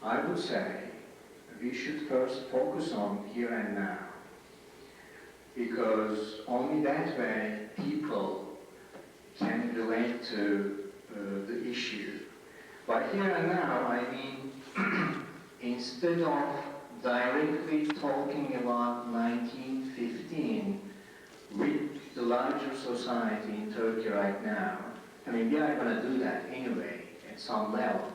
[SPEAKER 3] I would say we should first focus on here and now, because only that way people can relate to the issue. By here and now, I mean instead of directly talking about 1915 with the larger society in Turkey right now, I mean, we are going to do that anyway at some level.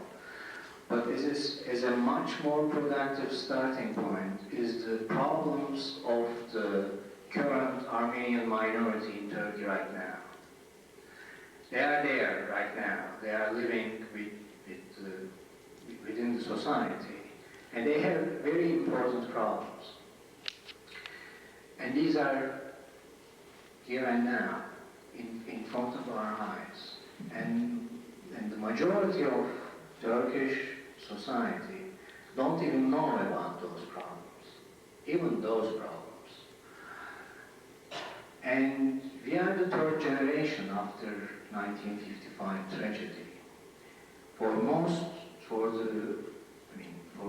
[SPEAKER 3] But as a much more productive starting point is the problems of the current Armenian minority in Turkey right now. They are there right now. They are living within the society. And they have very important problems. And these are here and now, in front of our eyes. And the majority of Turkish society don't even know about those problems, even those problems. And we are the third generation after 1955 tragedy. For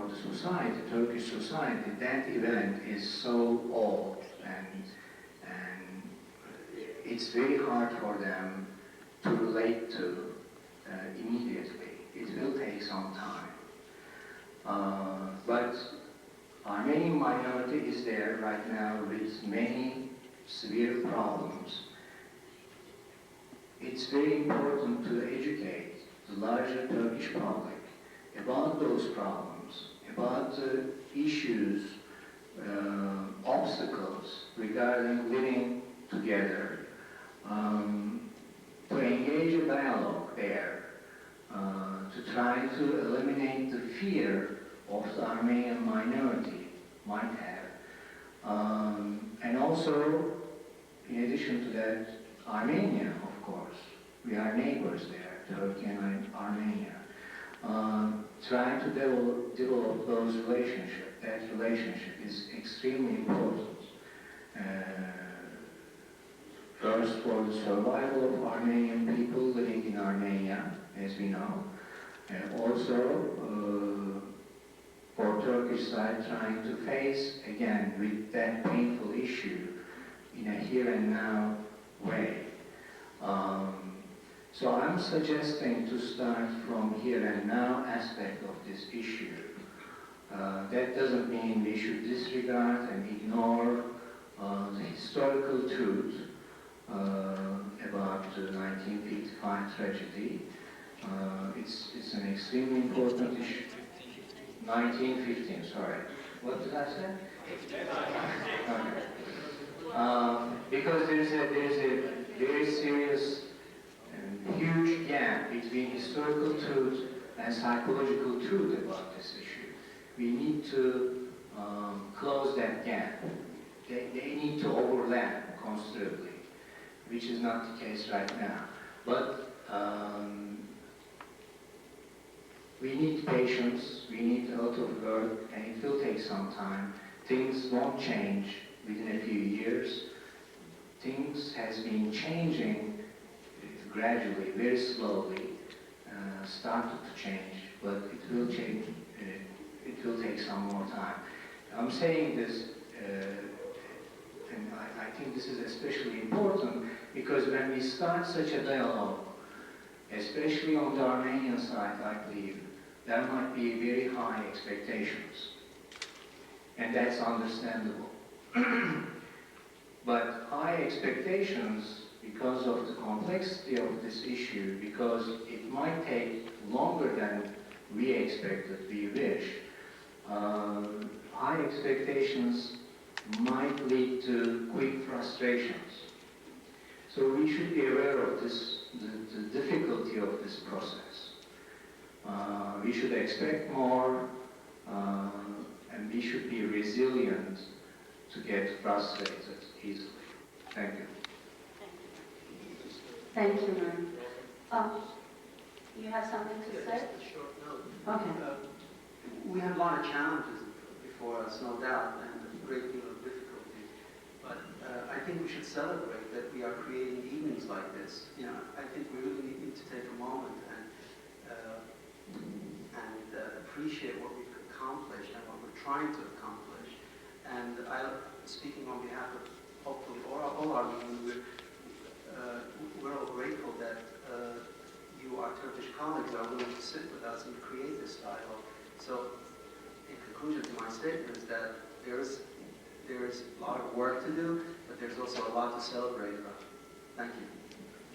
[SPEAKER 3] the society, Turkish society, that event is so old and it's very hard for them to relate to immediately. It will take some time. But Armenian minority is there right now with many severe problems. It's very important to educate the larger Turkish public about those problems, about the issues, obstacles regarding living together, to engage a dialogue there, to try to eliminate the fear of the Armenian minority might have. And also, in addition to that, Armenia, of course, we are neighbors there, Turkey and Armenia. Trying to develop those relationships, that relationship is extremely important. First, for the survival of Armenian people living in Armenia, as we know, and also for Turkish side trying to face again with that painful issue in a here and now way. So I'm suggesting to start from here and now aspect of this issue. That doesn't mean we should disregard and ignore the historical truth about the 1955 tragedy. It's an extremely important issue. 1915, sorry. What did I say? Okay. Because there's a very serious and huge gap between historical truth and psychological truth about this issue. We need to close that gap. They need to overlap considerably, which is not the case right now. But we need patience, we need a lot of work, and it will take some time. Things won't change within a few years. Things has been changing gradually, very slowly, started to change, but it will change, it will take some more time. I'm saying this, and I think this is especially important, because when we start such a dialogue, especially on the Armenian side, I believe, there might be very high expectations, and that's understandable. But high expectations, because of the complexity of this issue, because it might take longer than we expected, we wish, high expectations might lead to quick frustrations. So we should be aware of this, the difficulty of this process. We should expect more, and we should be resilient to get frustrated easily. Thank you.
[SPEAKER 1] Thank you, ma'am. You have something to say?
[SPEAKER 8] Just a short note.
[SPEAKER 1] Okay.
[SPEAKER 8] We have a lot of challenges before us, no doubt, and a great deal of difficulty. But I think we should celebrate that we are creating evenings like this. You know, I think we really need to take a moment and appreciate what we've accomplished and what we're trying to accomplish. And speaking on behalf of hopefully all Armenians, we're all grateful that you, our Turkish colleagues, are willing to sit with us and create this dialogue. So, in conclusion to my statement is that there is a lot of work to do, but there's also a lot to celebrate about. Thank you.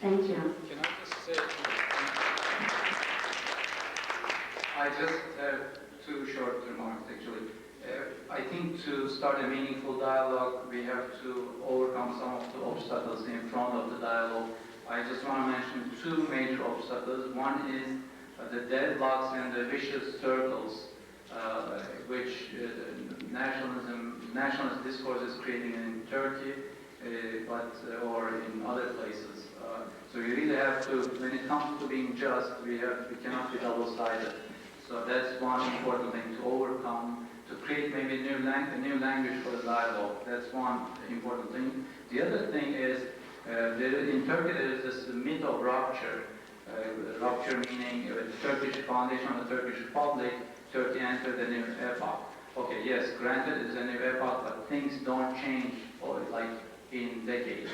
[SPEAKER 1] Thank you.
[SPEAKER 10] Can I just say,
[SPEAKER 7] I just have two short remarks, actually. I think to start a meaningful dialogue, we have to overcome some of the obstacles in front of the dialogue. I just want to mention two major obstacles. One is the deadlocks and the vicious circles which nationalist discourse is creating in Turkey. or in other places. So we really have to, when it comes to being just, we cannot be double-sided. So that's one important thing to overcome, to create maybe a new language for the dialogue. That's one important thing. The other thing is, in Turkey there is this myth of rupture. Rupture meaning the Turkish foundation of the Turkish Republic, Turkey entered a new epoch. Okay, yes, granted it's a new epoch, but things don't change like in decades.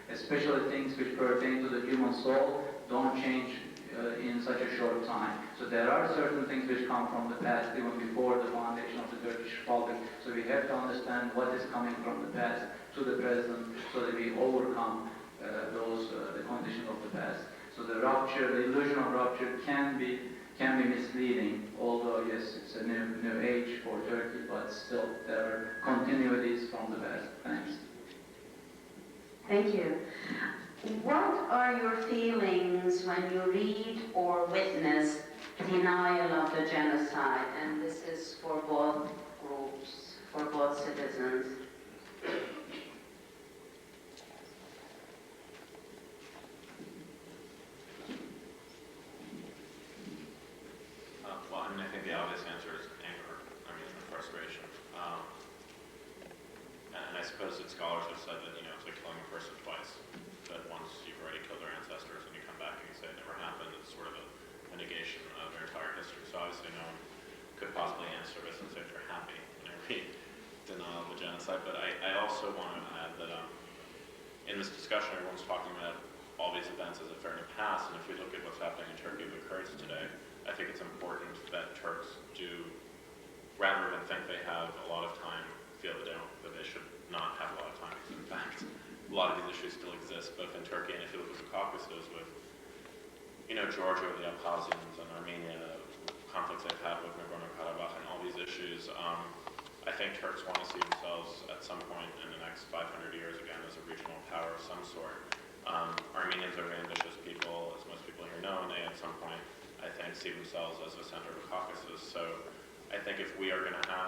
[SPEAKER 7] Especially things which pertain to the human soul don't change in such a short time. So there are certain things which come from the past, even before the foundation of the Turkish Republic. So we have to understand what is coming from the past to the present, so that we overcome the conditions of the past. So the rupture, the illusion of rupture can be misleading, although yes, it's a new age for Turkey, but still there are continuities from the past. Thanks.
[SPEAKER 1] Thank you. What are your feelings when you read or witness denial of the genocide? And this is for both groups, for both citizens.
[SPEAKER 4] Well, I mean, I think the obvious answer is anger. I mean, and frustration. And I suppose that scholars have said that, it's like killing a person twice. That once you've already killed their ancestors and you come back and you say it never happened, it's sort of a negation of their entire history. So obviously no one could possibly answer this and say they're happy when they read denial of the genocide. But I also want to add that in this discussion, everyone's talking about all these events as if they're in the past, and if we look at what's happening in Turkey with the Kurds today, I think it's important that Turks do, rather than think they have a lot of time, feel that they should not have a lot of time. In fact, a lot of these issues still exist, both in Turkey and if you look at the Caucasus with, Georgia, the Abkhazians, and Armenia, conflicts they've had with Nagorno-Karabakh, and all these issues. I think Turks want to see themselves at some point in the next 500 years again as a regional power of some sort. Armenians are very ambitious people, as most people here know, and they at some point, I think, see themselves as the center of the Caucasus. So I think if we are going to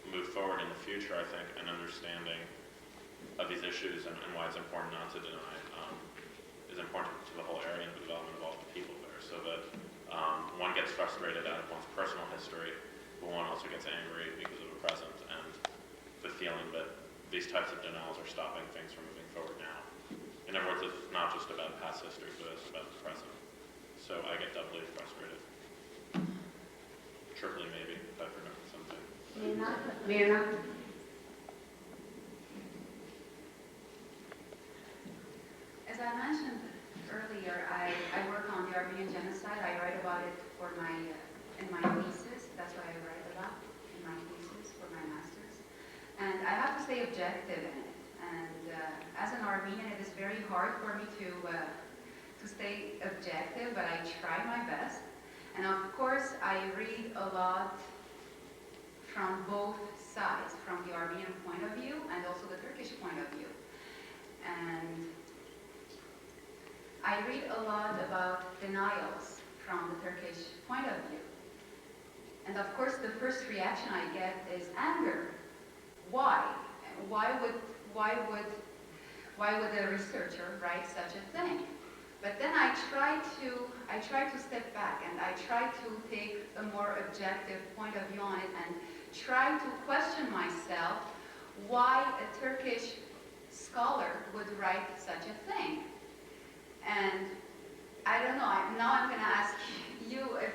[SPEAKER 4] move forward in the future, I think an understanding of these issues and why it's important not to deny is important to the whole area and the development of all the people there, so that one gets frustrated out of one's personal history, but one also gets angry because of the present and the feeling that these types of denials are stopping things from moving forward now. In other words, it's not just about past history, but it's about the present. So I get doubly frustrated. Triply maybe, if I forgot something.
[SPEAKER 1] Mirna?
[SPEAKER 11] As I mentioned earlier, I work on the Armenian genocide. I write about it in my thesis. That's what I write about in my thesis for my master's. And I have to stay objective in it. And as an Armenian, it is very hard for me to stay objective, but I try my best. And of course, I read a lot from both sides, from the Armenian point of view and also the Turkish point of view. And I read a lot about denials from the Turkish point of view. And of course, the first reaction I get is anger. Why? Why would a researcher write such a thing? But then I try to step back and I try to take a more objective point of view on it and try to question myself why a Turkish scholar would write such a thing. And I don't know. Now I'm going to ask you if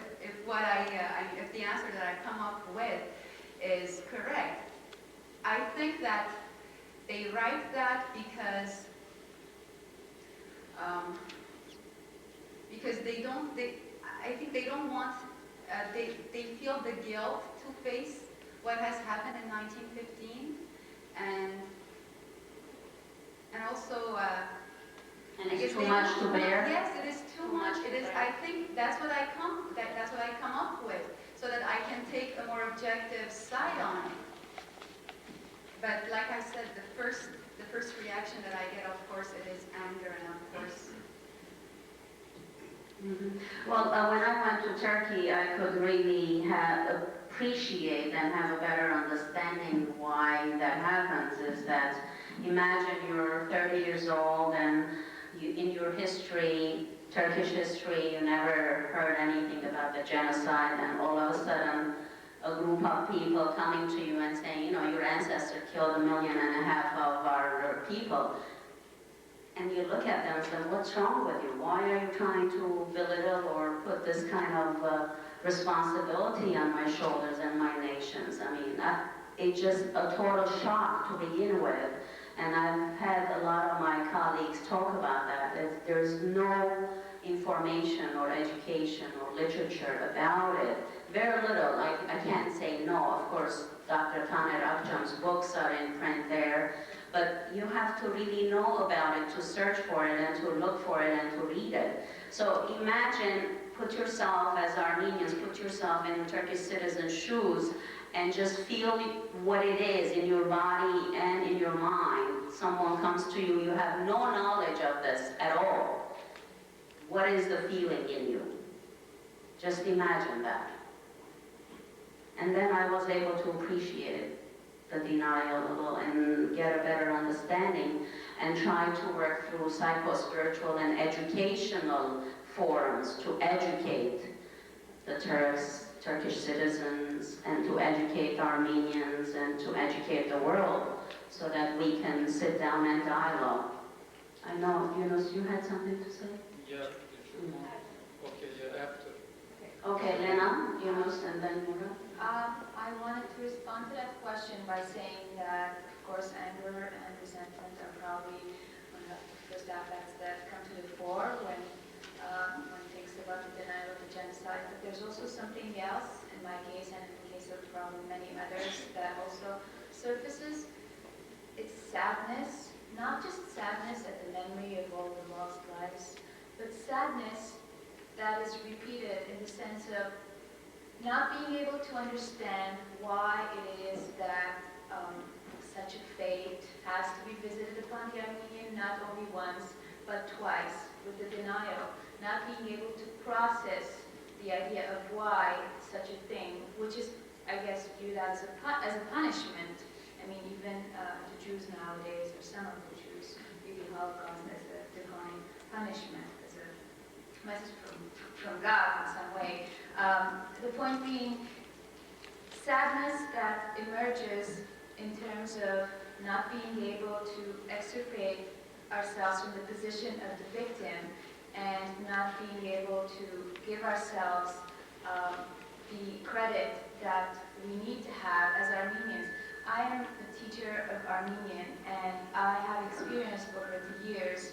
[SPEAKER 11] the answer that I come up with is correct. I think that they write that because I think they don't want. They feel the guilt to face what has happened in 1915, and also.
[SPEAKER 1] And it's too much to bear?
[SPEAKER 11] Yes, it is too much. It is. I think that's what I come up with, so that I can take a more objective side on it. But like I said, the first reaction that I get, of course, it is anger, and of course.
[SPEAKER 1] Mm-hmm. Well, when I went to Turkey, I could really appreciate and have a better understanding why that happens. Is that Imagine you're 30 years old and in your history, Turkish history, you never heard anything about the genocide, and all of a sudden a group of people coming to you and saying, you know, your ancestor killed 1.5 million of our people. And you look at them and say, what's wrong with you? Why are you trying to belittle or put this kind of responsibility on my shoulders and my nation's? I mean, it's just a total shock to begin with. And I've had a lot of my colleagues talk about that. There's no information or education or literature about it. Very little. I can't say no. Of course, Dr. Taner Akçam's books are in print there. But you have to really know about it, to search for it, and to look for it, and to read it. So imagine, put yourself, as Armenians, put yourself in Turkish citizens' shoes, and just feel what it is in your body and in your mind. Someone comes to you, you have no knowledge of this at all. What is the feeling in you? Just imagine that. And then I was able to appreciate the denial a little and get a better understanding and try to work through psycho-spiritual and educational forums to educate the Turkish citizens, and to educate Armenians, and to educate the world, so that we can sit down and dialogue. I know, Yunus, you had something to say?
[SPEAKER 3] Yeah, okay, yeah, after.
[SPEAKER 1] Okay, Lena, Yunus, and then Murat.
[SPEAKER 6] I wanted to respond to that question by saying that, of course, anger and resentment are probably one of the first affects that come to the fore when one thinks about the denial of the genocide. But there's also something else, in my case and in the case of probably many others, that also surfaces. It's sadness, not just sadness at the memory of all the lost lives, but sadness that is repeated in the sense of not being able to understand why it is that such a fate has to be visited upon the Armenian not only once, but twice, with the denial, not being able to process the idea of why such a thing, which is, I guess, viewed as a punishment. I mean, even the Jews nowadays, or some of the Jews, view the Holocaust as a divine punishment, as a message from God in some way. The point being, sadness that emerges in terms of not being able to extricate ourselves from the position of the victim, and not being able to give ourselves the credit that we need to have as Armenians. I am a teacher of Armenian, and I have experienced over the years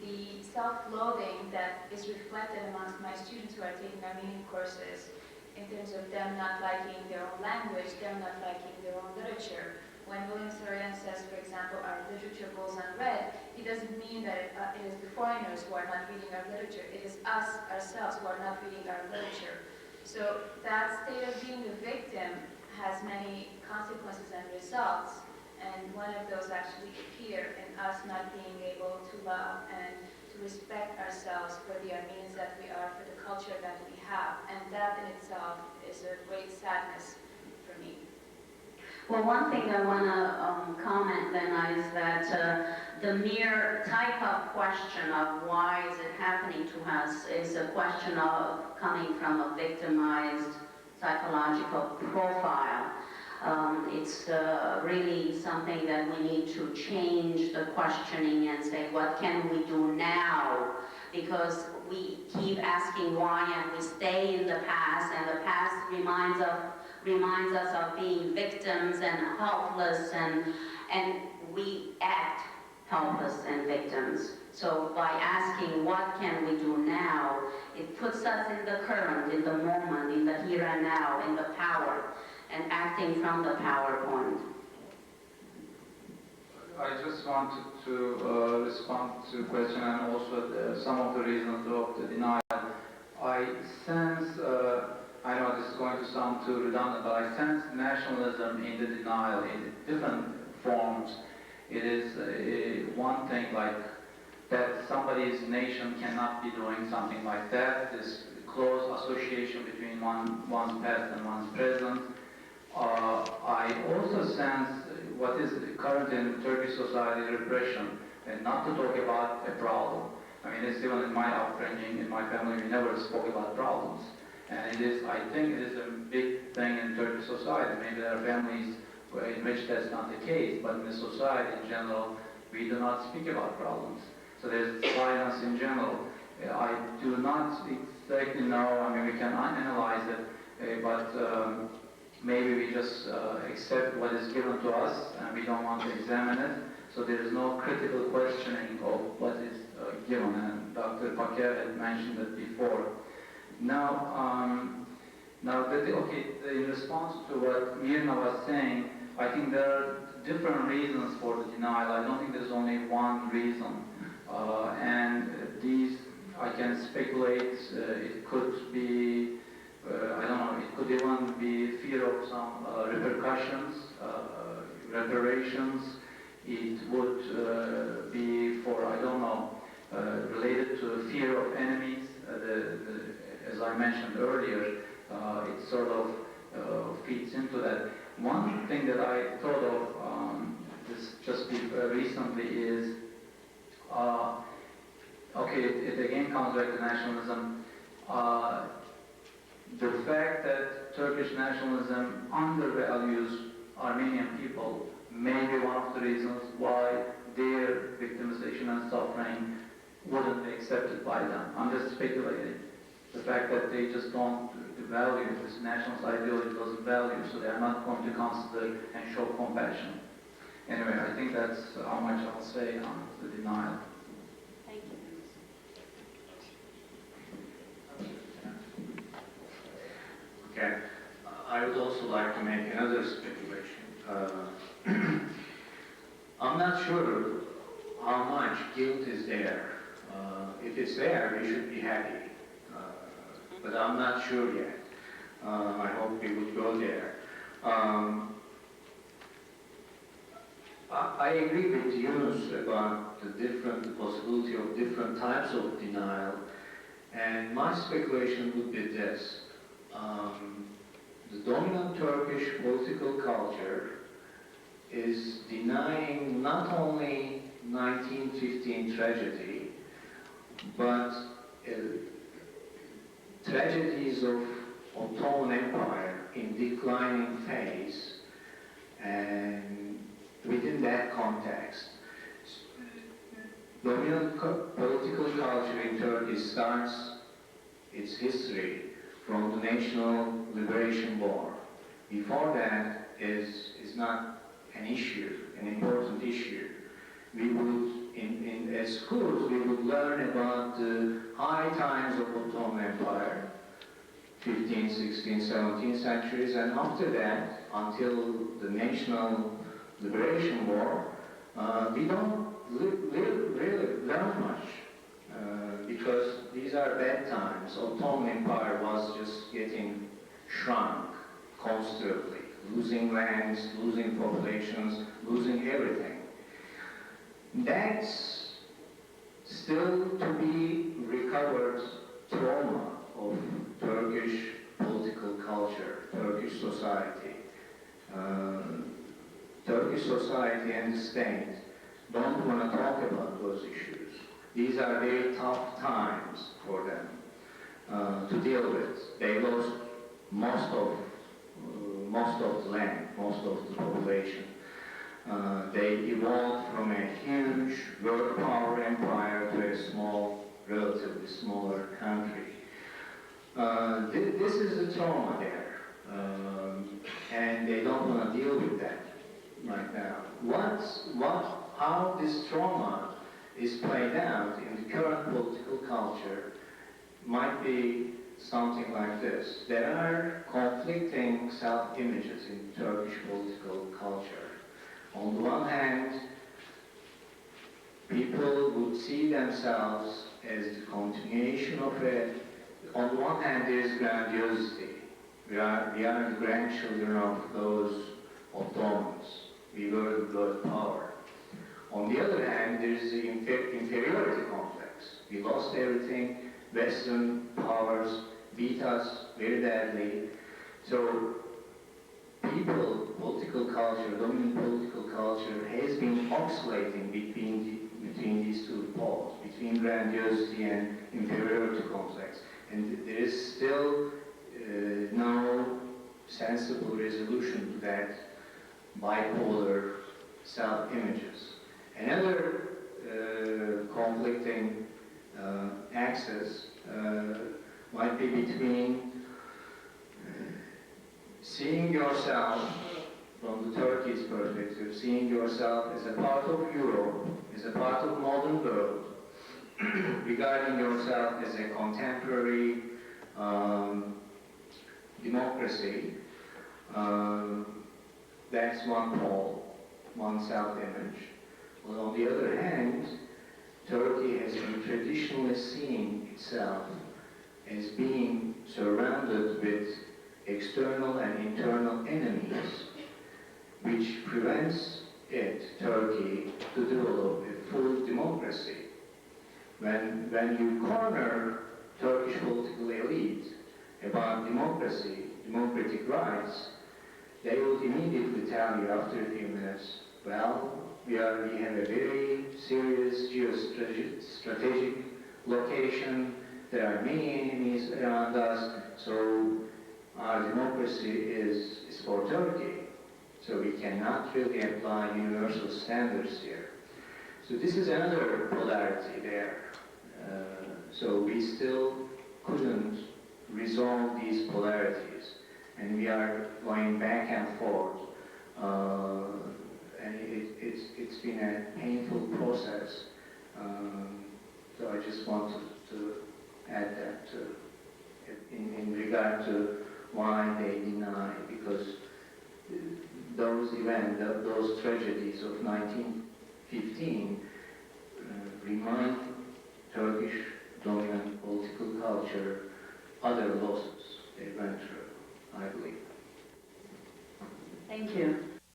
[SPEAKER 6] the self-loathing that is reflected amongst my students who are taking Armenian courses, in terms of them not liking their own language, them not liking their own literature. When William Saroyan says, for example, our literature goes unread, he doesn't mean that it is the foreigners who are not reading our literature. It is us, ourselves, who are not reading our literature. So that state of being a victim has many consequences and results. And one of those actually appear in us not being able to love and to respect ourselves for the Armenians that we are, for the culture that we have. And that in itself is a great sadness for me.
[SPEAKER 1] Well, one thing I want to comment then is that the mere type of question of why is it happening to us is a question of coming from a victimized psychological profile. It's really something that we need to change the questioning and say, what can we do now? Because we keep asking why, and we stay in the past, and the past reminds us of being victims and helpless, and we act helpless and victims. So by asking what can we do now, it puts us in the current, in the moment, in the here and now, in the power, and acting from the PowerPoint.
[SPEAKER 7] I just wanted to respond to the question and also some of the reasons of the denial. I sense, I know this is going to sound too redundant, but I sense nationalism in the denial in different forms. It is one thing like that somebody's nation cannot be doing something like that, this close association between one's past and one's present. I also sense what is current in Turkish society, repression, and not to talk about a problem. I mean, it's even in my upbringing, in my family, we never spoke about problems. And it is, I think it is a big thing in Turkish society. Maybe there are families in which that's not the case, but in the society in general, we do not speak about problems. So there's silence in general. I do not exactly know, I mean, we can analyze it, but maybe we just accept what is given to us and we don't want to examine it. So there is no critical questioning of what is given, and Dr. Paker had mentioned it before. Now, in response to what Mirna was saying, I think there are different reasons for the denial. I don't think there's only one reason. And these, I can speculate, it could be, I don't know, it could even be fear of some repercussions, reparations. It would be for, I don't know, related to fear of enemies. As I mentioned earlier, it sort of feeds into that. One thing that I thought of recently is, okay, it again comes back to nationalism. The fact that Turkish nationalism undervalues Armenian people may be one of the reasons why their victimization and suffering wouldn't be accepted by them. I'm just speculating. The fact that they just don't value this nationalist ideology, doesn't value, so they are not going to consider and show compassion. Anyway, I think that's how much I'll say on the denial.
[SPEAKER 1] Thank you.
[SPEAKER 3] Okay. I would also like to make another speculation. I'm not sure how much guilt is there. If it's there, we should be happy. But I'm not sure yet. I hope we would go there. I agree with Yunus about the possibility of different types of denial. And my speculation would be this. The dominant Turkish political culture is denying not only 1915 tragedy, but tragedies of Ottoman Empire in declining phase, and within that context, dominant political culture in Turkey starts its history from the National Liberation War. Before that is not an issue, an important issue. We would, at schools, we would learn about the high times of Ottoman Empire, 15th, 16th, 17th centuries, and after that, until the National Liberation War, we don't really learn much, because these are bad times. Ottoman Empire was just getting shrunk considerably, losing lands, losing populations, losing everything. That's still to be recovered trauma of Turkish political culture, Turkish society. Turkish society and the state don't want to talk about those issues. These are very tough times for them to deal with. They lost most of the land, most of the population. They evolved from a huge world power empire to a small, relatively smaller country. This is a trauma there, and they don't want to deal with that right now. How this trauma is played out in the current political culture might be something like this. There are conflicting self-images in Turkish political culture. On the one hand, people would see themselves as the continuation of it. On the one hand, there is grandiosity. We are the grandchildren of those Ottomans. We were the world power. On the other hand, there is the inferiority complex. We lost everything. Western powers beat us very badly. So people political culture, dominant political culture, has been oscillating between these two poles, between grandiosity and inferiority complex. And there is still no sensible resolution to that bipolar self-images. Another conflicting axis might be between seeing yourself from the Turkey's perspective, seeing yourself as a part of Europe, as a part of modern world, regarding yourself as a contemporary democracy. That's one pole, one self-image. Well, on the other hand, Turkey has been traditionally seeing itself as being surrounded with external and internal enemies, which prevents Turkey, to develop a full democracy. When you corner Turkish political elite about democracy, democratic rights, they will immediately tell you after a few minutes, well, we have a very serious geostrategic location, there are many enemies around us, so our democracy is for Turkey. So we cannot really apply universal standards here. So this is another polarity there. So we still couldn't resolve these polarities, and we are going back and forth. And it's been a painful process. So I just wanted to add that in regard to why they deny, because those events, those tragedies of 1915 remind Turkish dominant political culture other losses they went through, I believe.
[SPEAKER 14] Thank you.